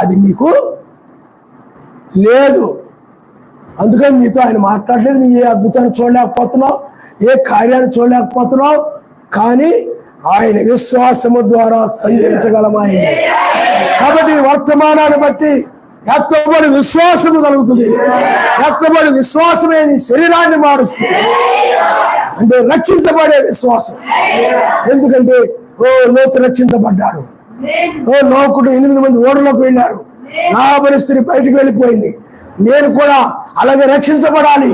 అది నీకు లేదు. అందుకని మీతో ఆయన మాట్లాడలేదు. నీ ఏ అద్భుతాన్ని చూడలేకపోతున్నావు, ఏ కార్యాన్ని చూడలేకపోతున్నావు. కానీ ఆయన విశ్వాసము ద్వారా సంధించగలం ఆయన. కాబట్టి వర్తమానాన్ని బట్టి ఎత్తబడి విశ్వాసము కలుగుతుంది. ఎత్తబడి విశ్వాసమే నీ శరీరాన్ని మారుస్తుంది. అంటే రక్షించబడే విశ్వాసం. ఎందుకంటే లోతు రక్షించబడ్డాడు. లోకుడు 8 మంది ఓడలోకి వెళ్ళారు, నా పరిస్థితి బయటకు వెళ్ళిపోయింది. నేను కూడా అలాగే రక్షించబడాలి,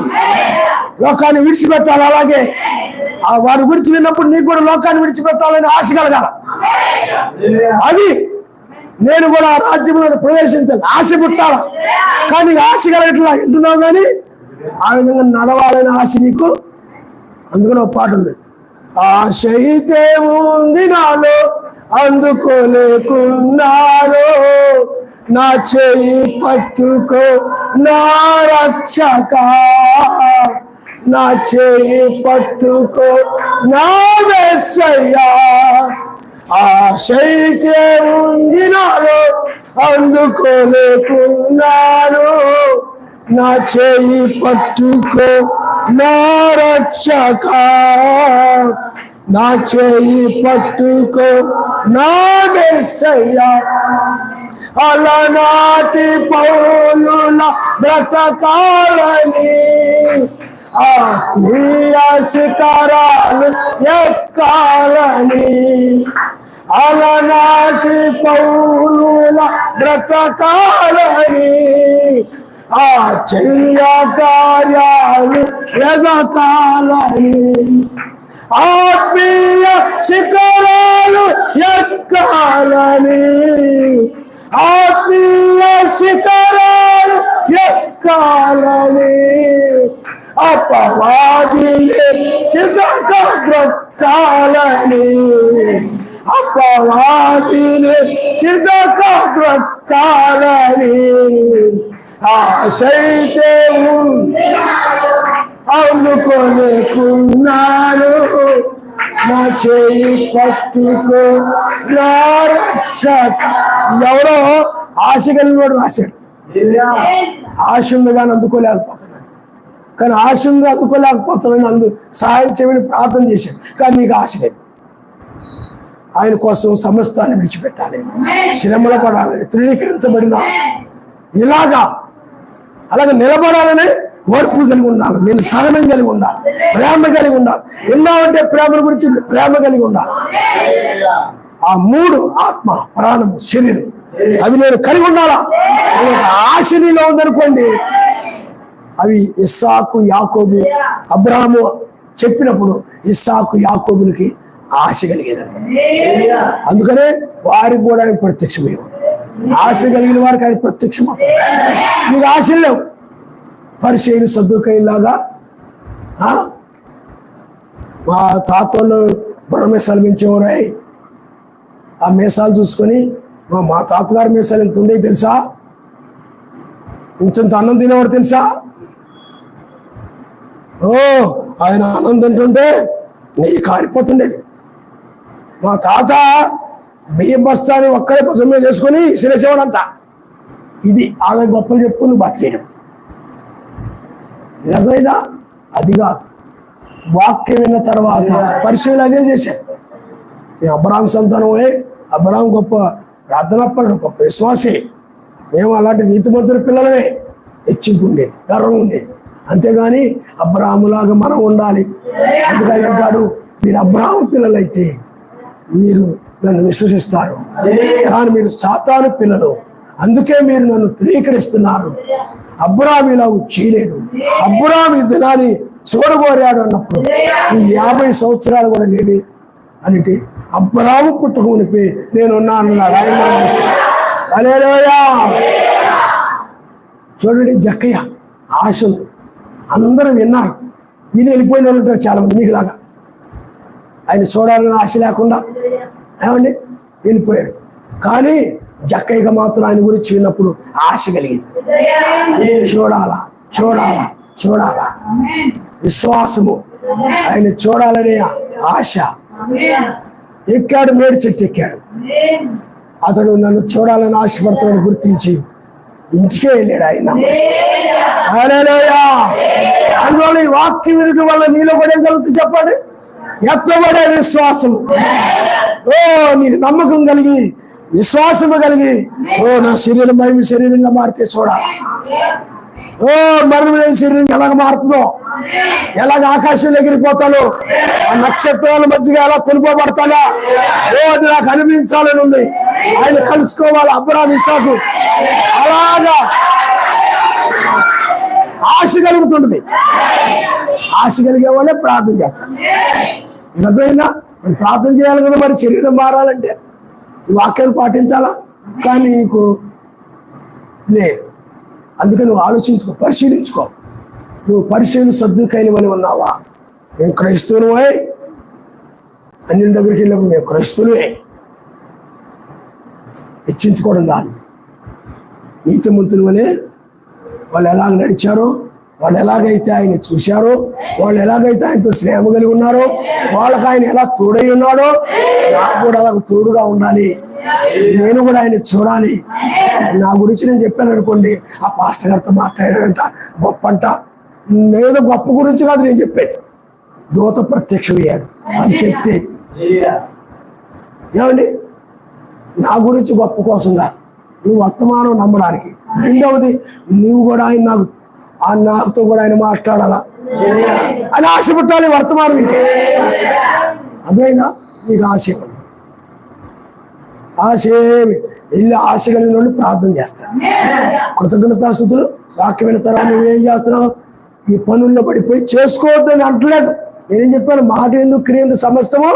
లోకాన్ని విడిచిపెట్టాలి. అలాగే వారి గురించి విన్నప్పుడు నీకు కూడా లోకాన్ని విడిచిపెట్టాలని ఆశ కలగాల. అది నేను కూడా ఆ రాజ్యంలో ప్రవేశించాలి, ఆశ పుట్టాల. కానీ ఆశ కలగట్లా వింటున్నావు, కానీ ఆ విధంగా నడవాలని ఆశ నీకు. అందుకని ఒక పాట ఉంది, ఆశ అయితే ఉంది నాలో అందుకోలేకున్నాను, నా చేయి పట్టుకో నా రక్షక, నా చేయి పట్టుకో నా యేసయ్యా, ఆశైతే ఉంది నాలో అందుకోలేకున్నాను. నా చేయి పట్టుకో నా రక్షక, నా చేయి పట్టుకో నా మెస్సయ్యా. అలనాటి పౌలుల బ్రతకాలని, ఆత్మీయ శిఖరాలు ఎక్కాలని, అలనాటి పౌలుల బ్రతకాలని, ఆశ్చర్య కార్యాలు ఎదకాలని, ఆత్మీయ శిఖరాలు ఎక్కాలని, ఆత్మీయ శిఖరాలు ఎక్కాలని, అపవాదిని చితకద్రొక్కాలని, అపవాదిని చితకద్రొక్కాలని ఆశైతే అందుకోలేకున్నాను. నా చేయి పట్టుకో నా రక్షక. ఎవరో ఆశ కలిగిన వాడు రాశాడు. ఆశ ఉంది కానీ అందుకోలేకపోతున్నాను, కానీ ఆశ ఉంది అందుకోలేకపోతున్నాను, సహాయం చేయమని ప్రార్థన చేశాడు. కానీ నీకు ఆశ లేదు. ఆయన కోసం సమస్తాన్ని విడిచిపెట్టాలి, శ్రమలు పడాలి, తృణీకరించబడిన అలాగే నిలబడాలని ఓర్పు కలిగి ఉండాలి, నేను సహనం కలిగి ఉండాలి, ప్రేమ కలిగి ఉండాలి. విన్నామంటే ప్రేమ గురించి ప్రేమ కలిగి ఉండాలి. ఆ మూడు, ఆత్మ, ప్రాణము, శరీరం, అవి నేను కలిగి ఉండాలా. ఆశ నీలో ఉందనుకోండి, అవి ఇస్సాకు, యాకోబు, అబ్రాహాము చెప్పినప్పుడు ఇస్సాకు, యాకోబులకి ఆశ కలిగేదన్నమాట. అందుకనే వారికి కూడా ఆయన ప్రత్యక్షమయ్యేవాడు. ఆశ కలిగిన వారికి ఆయన ప్రత్యక్షమవుతాడు. నీకు ఆశలు లేవు, పరిచయం సద్దుకైలాగా మా తాతోళ్ళు బుర్ర మీసాలు పెంచేవారు. ఆ మీసాలు చూసుకొని మా తాతగారి మీసాలు ఎంత ఉండేవి తెలుసా, ఇంత అన్నం తినేవాడు తెలుసా. ఆయన అన్నం తింటుంటే నీ కారిపోతుండేది. మా తాత బియ్యం బస్తాని ఒక్కడే భుజం మీద వేసుకొని సిరేసేవాడంట. ఇది వాళ్ళ గొప్పలు చెప్పుకుని బతికేయడం. అర్థమైందా? అది కాదు. వాక్యం విన్న తర్వాత పరిశీలన అదే చేశారు. మేము అబ్రాహాం సంతానమే, అబ్రాహాం గొప్ప ప్రార్థనాపరుడు, గొప్ప విశ్వాసి, మేము అలాంటి నీతిమంతుల పిల్లలమే. హెచ్చింపు ఉండేది, గర్వం ఉండేది. అంతేగాని అబ్రాహాములాగా మనం ఉండాలి. అందుకని అంటాడు, మీరు అబ్రాహాము పిల్లలైతే మీరు నన్ను విశ్వసిస్తారు, కానీ మీరు సాతాను పిల్లలు, అందుకే మీరు నన్ను తృణీకరిస్తున్నారు. అబ్రాహాము ఇలాగ చేయలేదు, అబ్రాహాము ఈ దినాన్ని చూడగోరాడు అన్నప్పుడు 50 సంవత్సరాలు కూడా లేవి అంటే అబ్రాహాము పుట్టుక ఉనిపి నేనున్నా అన్నాడు ఆయన. హల్లెలూయా. చూడండి, జక్కయ్య ఆశ ఉంది, అందరూ విన్నారు. ఈయన వెళ్ళిపోయిన వాళ్ళు ఉంటారు చాలామంది మీకులాగా. ఆయన చూడాలని ఆశ లేకుండా ఏమండి వెళ్ళిపోయారు. కానీ జక్కయ్యగా మాత్రం ఆయన గురించి విన్నప్పుడు ఆశ కలిగింది. చూడాలా చూడాలా చూడాలా, విశ్వాసము, ఆయన చూడాలనే ఆశ. ఎక్కాడు, మేడి చెట్టు ఎక్కాడు. అతడు నన్ను చూడాలని ఆశపడుతున్నాడు గుర్తించి ఇంటికే వెళ్ళాడు ఆయన. హల్లెలూయా. అందువల్ల ఈ వాక్యం వినడం వల్ల నీలో కూడా ఏం కలుగుతుంది చెప్పండి? ఎత్తబడే విశ్వాసము. నీకు నమ్మకం కలిగి, విశ్వాసము కలిగి, నా శరీరం మహిమ శరీరంగా మారితే చూడాలి. మరణం లేని శరీరం ఎలాగ మారుతుందో, ఎలాగ ఆకాశంలో ఎగిరిపోతాను, ఆ నక్షత్రాల మధ్యగా ఎలా కొనుక్కోబడతానా, అది నాకు అనిపించాలని ఉంది. ఆయన కలుసుకోవాలి అబ్రాహాము, ఇస్సాకు. అలాగా ఆశ కలుగుతుంటది. ఆశ కలిగే వాళ్ళే ప్రార్థన చేస్తారు. అర్థమైందా? మరి ప్రార్థన చేయాలి కదా, మరి శరీరం మారాలంటే ఈ వాక్యాలు పాటించాలా. కానీ నీకు లేదు. అందుకని నువ్వు ఆలోచించుకో, పరిశీలించుకో. నువ్వు పరిశీలన సర్దుకైనవని ఉన్నావా? మేము క్రైస్తవులమే, అన్యుల దగ్గరికి వెళ్ళినప్పుడు మేము క్రైస్తవులమే. హెచ్చించుకోవడం కాదు. నీతిమంతుల వలె వాళ్ళు ఎలాగ నడిచారో వాళ్ళు ఎలాగైతే ఆయన చూశారో, వాళ్ళు ఎలాగైతే ఆయనతో స్నేహం కలిగి ఉన్నారో, వాళ్ళకి ఆయన ఎలా తోడై ఉన్నాడో నాకు కూడా అలాగ తోడుగా ఉండాలి. నేను కూడా ఆయన చూడాలి. నా గురించి నేను చెప్పాను అనుకోండి, ఆ పాస్టర్ గారితో మాట్లాడాడంట, గొప్ప అంట. ఏదో గొప్ప గురించి కాదు నేను చెప్పాను, దూత ప్రత్యక్షమయ్యాడు అని చెప్తే ఏమండి, నా గురించి గొప్ప కోసం కాదు, నువ్వు వర్తమానం నమ్మడానికి. రెండవది, నువ్వు కూడా ఆయన నాకుతో కూడా ఆయన మాట్లాడాలా అని ఆశ పుట్టాలి. వర్తమానం వింటే అదేనా నీకు ఆశ ఏమన్నా? ఆశ ఏమి వెళ్ళి ఆశ కలిగిన వాళ్ళు ప్రార్థన చేస్తారు. కృతజ్ఞతాస్తుతులు వాక్యం వినతారా? నువ్వేం చేస్తున్నావు? ఈ పనుల్లో పడిపోయి చేసుకోవద్దని అంటలేదు. నేనేం చెప్పాను? మాట ఎందుకు క్రియ ఎందుకు సమస్తము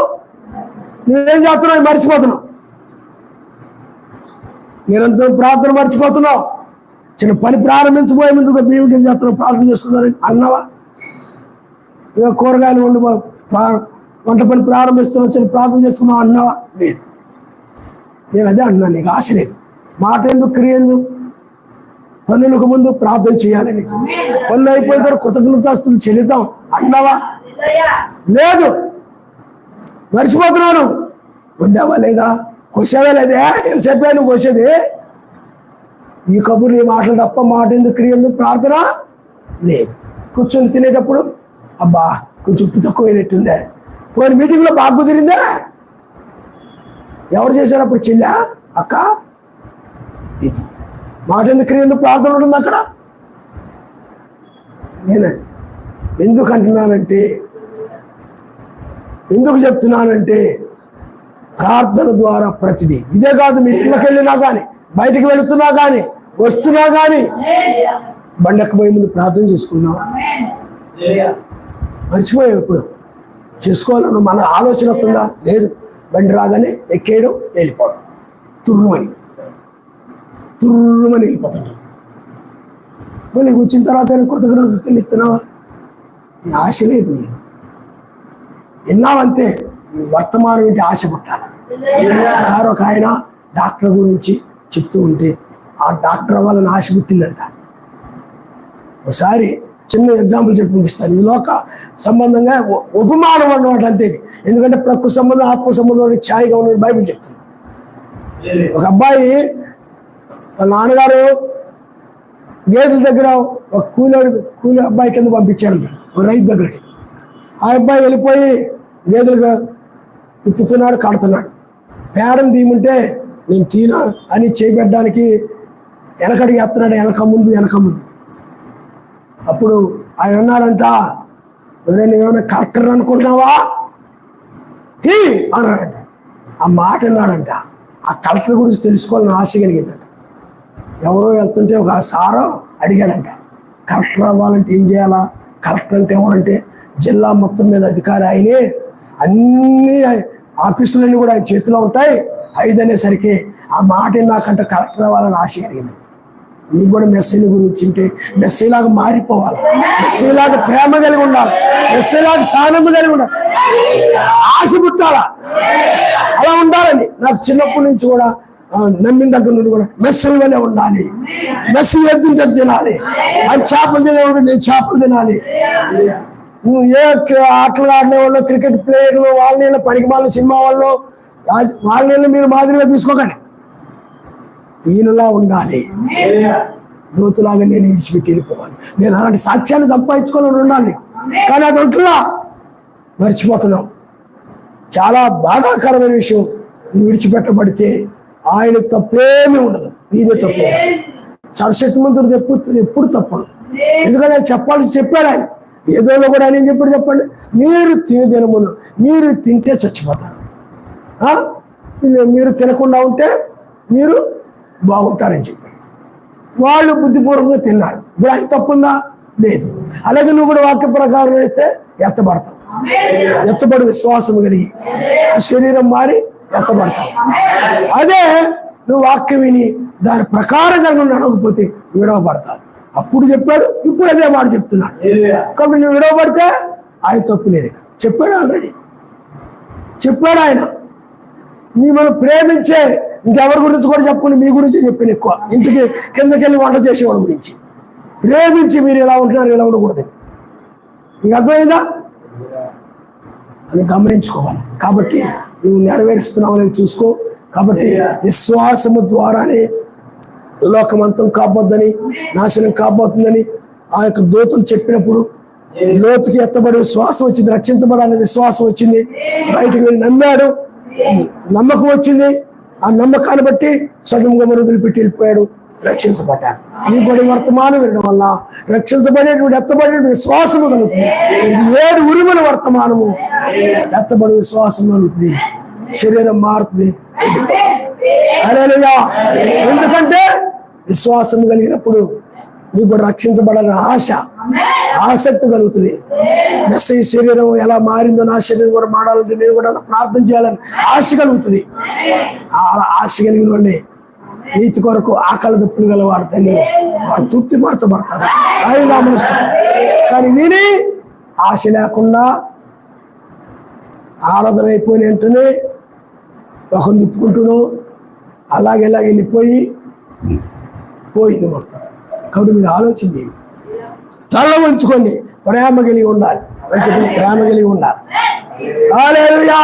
నువ్వేం చేస్తున్నావు మర్చిపోతున్నావు. నిరంతరం ప్రార్థన మర్చిపోతున్నావు. చిన్న పని ప్రారంభించబోయే ముందుకు మేము ఏం చేస్తున్నావు? ప్రార్థన చేసుకున్నారని అన్నావా? కూరగాయలు వంట పని ప్రారంభిస్తున్నావు, చిన్న ప్రార్థన చేసుకున్నావు అన్నావా? లేదు. నేను అదే అన్నాను, నీకు ఆశ లేదు. మాట ఎందుకు క్రియ ఎందుకు? పనులకు ముందు ప్రార్థన చేయాలని, పనులు అయిపోయిన తర్వాత కృతజ్ఞతాస్తులు చెల్లిద్దాం అన్నావా? లేదు. మర్చిపోతున్నాను. వండావా లేదా? కొసేవా లేదే? ఏం చెప్పాను నువ్వు కొసేది? ఈ కబుర్లు ఈ మాటలు తప్ప మాట ఎందుకు క్రియ ఎందుకు ప్రార్థన లేదు. కూర్చొని తినేటప్పుడు అబ్బా కొంచెం ఉప్పు తక్కువైనట్టుందే, పోయిన మీటింగ్లో బాగా కుదిరిందా? ఎవరు చేశారు అప్పుడు? చెల్లా, అక్క? ఇది మాట ఎందుకు క్రియ ఎందుకు ప్రార్థన ఉంటుంది అక్కడ. నేను ఎందుకు అంటున్నానంటే, ఎందుకు చెప్తున్నానంటే, ప్రార్థన ద్వారా ప్రతిదీ. ఇదే కాదు, మీరు ఇళ్ళకి వెళ్ళినా కానీ, బయటికి వెళుతున్నా కానీ, వస్తున్నా కానీ బండెక్కబోయే ముందు ప్రార్థన చేసుకున్నావా? మర్చిపోయావు. ఎప్పుడు చేసుకోవాలని మన ఆలోచన వస్తుందా? లేదు. బండి రాగానే ఎక్కేయడం, వెళ్ళిపోవడం, తుర్రుమని వెళ్ళిపోతుంటాం. మళ్ళీ వచ్చిన తర్వాత కృతజ్ఞతలు ఇస్తున్నావా? నీ ఆశ లేదు. నేను విన్నావంతే. నీ వర్తమానం ఏంటి? ఆశ పుట్టాలి. సార్ ఒక ఆయన డాక్టర్ గురించి చెప్తూ ఉంటే ఆ డాక్టర్ అవ్వాలని ఆశ పుట్టిందంట. ఒకసారి చిన్న ఎగ్జాంపుల్ చెప్పి ముగిస్తాను. ఇది లోక సంబంధంగా ఉపమానం అన్నమాట అంతే. ఎందుకంటే ప్రకృతి సంబంధం ఆత్మ సంబంధం ఛాయిగా ఉన్న బైబిల్ చెప్తుంది. ఒక అబ్బాయి వాళ్ళ నాన్నగారు గేదెల దగ్గర ఒక కూలి అబ్బాయి కింద పంపించాడంట, ఒక రైతు దగ్గరికి. ఆ అబ్బాయి వెళ్ళిపోయి గేదెలుగా తిప్పుతున్నాడు, కడుతున్నాడు. పేరం తీయమంటే నేను తీనా అని చేయబెట్టడానికి వెనకడికి ఎత్తున్నాడు, వెనక ముందు. అప్పుడు ఆయన అన్నాడంట, నువ్వేమైనా కలెక్టర్ అనుకుంటున్నావా? తీ అన్నాడంట. ఆ మాట అన్నాడంట. ఆ కలెక్టర్ గురించి తెలుసుకోవాలని ఆశ కలిగిందంట. ఎవరో వెళ్తుంటే ఒక సారో అడిగాడంట, కలెక్టర్ అవ్వాలంటే ఏం చేయాలా? కలెక్టర్ అంటే ఎవరంటే జిల్లా మొత్తం మీద అధికారి ఆయనే, అన్ని ఆఫీసులన్నీ కూడా ఆయన చేతిలో ఉంటాయి. 5 అనేసరికి ఆ మాట నాకంటే కలెక్టర్ అవ్వాలని ఆశ కలిగింది. నీకు కూడా మెస్సీల గురించి ఉంటే మెస్సీలాగా మారిపోవాలి, మెస్సీలాగా ప్రేమ కలిగి ఉండాలి, మెస్సీలాగా సహనం కలిగి ఉండాలి, ఆశ పుట్టాలా. అలా ఉండాలని నాకు చిన్నప్పటి నుంచి కూడా నమ్మిన దగ్గర నుండి కూడా మెస్సీ వల్లే ఉండాలి. మెస్సీ ఎద్దుంటే తినాలి, అది చేపలు తినేవాడు, నేను చేపలు తినాలి. నువ్వు ఏ ఆటలు ఆడిన వాళ్ళు, క్రికెట్ ప్లేయర్లు, వాళ్ళ పరిగమాల సినిమా వాళ్ళు, వాళ్ళ మీరు మాదిరిగా తీసుకోకండి. ఈయనలా ఉండాలి, లోతులాగా నేను విడిచిపెట్టి వెళ్ళిపోవాలి. నేను అలాంటి సాక్ష్యాన్ని సంపాదించుకోవాలని ఉండాలి. కానీ అది ఉంటున్నా మర్చిపోతున్నావు. చాలా బాధాకరమైన విషయం. నువ్వు విడిచిపెట్టబడితే ఆయన తప్పేమీ ఉండదు, నీదే తప్పు. సర్వశక్తిమంతుడు ఎప్పుడు తప్పడు. ఎందుకంటే చెప్పాడు ఆయన. ఏదో కూడా ఆయన ఏం చెప్పాడు చెప్పండి? మీరు తినే దినమును మీరు తింటే చచ్చిపోతారు, మీరు తినకుండా ఉంటే మీరు బాగుంటారని చెప్పాడు. వాళ్ళు బుద్ధిపూర్వకంగా తిన్నారు. ఇప్పుడు ఆయన తప్పుందా? లేదు. అలాగే నువ్వు కూడా వాక్య ప్రకారం అయితే ఎత్తబడతావు. ఎత్తబడి విశ్వాసం కలిగి శరీరం మారి ఎత్తబడతావు. అదే నువ్వు వాక్యం విని దాని ప్రకారంగా నువ్వు నడవకపోతే విడవబడతావు. అప్పుడు చెప్పాడు, ఇప్పుడు అదే మాట చెప్తున్నాడు. కాబట్టి నువ్వు విడవబడితే ఆయన తప్పు లేదు. చెప్పాడు, ఆల్రెడీ చెప్పాడు ఆయన. మిమ్మల్ని ప్రేమించే ఇంకెవరి గురించి కూడా చెప్పుకుని మీ గురించి చెప్పాను ఎక్కువ. ఇంటికి కిందకెళ్ళి వంట చేసేవాడి గురించి ప్రేమించి మీరు ఎలా ఉంటున్నారు, ఎలా ఉండకూడదు. నీకు అర్థమైందా? అది గమనించుకోవాలి. కాబట్టి నువ్వు నెరవేరుస్తున్నావు అనేది చూసుకో. కాబట్టి విశ్వాసము ద్వారానే లోకమంతం కాబోద్దని, నాశనం కాబోతుందని ఆ యొక్క దూతలు చెప్పినప్పుడు లోతుకి ఎత్తబడి విశ్వాసం వచ్చింది, రక్షించబడాలని విశ్వాసం వచ్చింది. బయటకు వెళ్ళి నమ్మాడు, నమ్మకం వచ్చింది. ఆ నమ్మకాన్ని బట్టి సగంగా వదిలిపెట్టి వెళ్ళిపోయాడు, రక్షించబడ్డాడు. నీ బడి వర్తమానం వినడం వల్ల రక్షించబడేటువంటి ఎత్తబడే విశ్వాసము కలుగుతుంది. ఇది 7 ఉరుముల వర్తమానము, ఎత్తబడి విశ్వాసం కలుగుతుంది, శరీరం మారుతుంది. హల్లెలూయా. ఎందుకంటే విశ్వాసం కలిగినప్పుడు నీకు కూడా రక్షించబడాలని ఆసక్తి కలుగుతుంది. మెస్సయ్య శరీరం ఎలా మారిందో నా శరీరం కూడా మారాలంటే నేను కూడా అలా ప్రార్థన చేయాలని ఆశ కలుగుతుంది. అలా ఆశ కలిగిన వాళ్ళే నీతి కొరకు ఆకలి దప్పులు గల వాడు ధన్యులు, వారు తృప్తిపరచబడతారు, ఆయన నామనిస్తారు. కానీ విని ఆశ లేకుండా ఆరాధన అయిపోయిన వెంటనే ఒక తిప్పుకుంటూను అలాగే వెళ్ళిపోయి పోయింది మొత్తం. కాబట్టి మీరు ఆలోచన చేయండి, తల వంచుకోండి, ప్రేమ కలిగి ఉండాలి, మంచి ప్రేమ కలిగి ఉండాలి. హల్లెలూయా.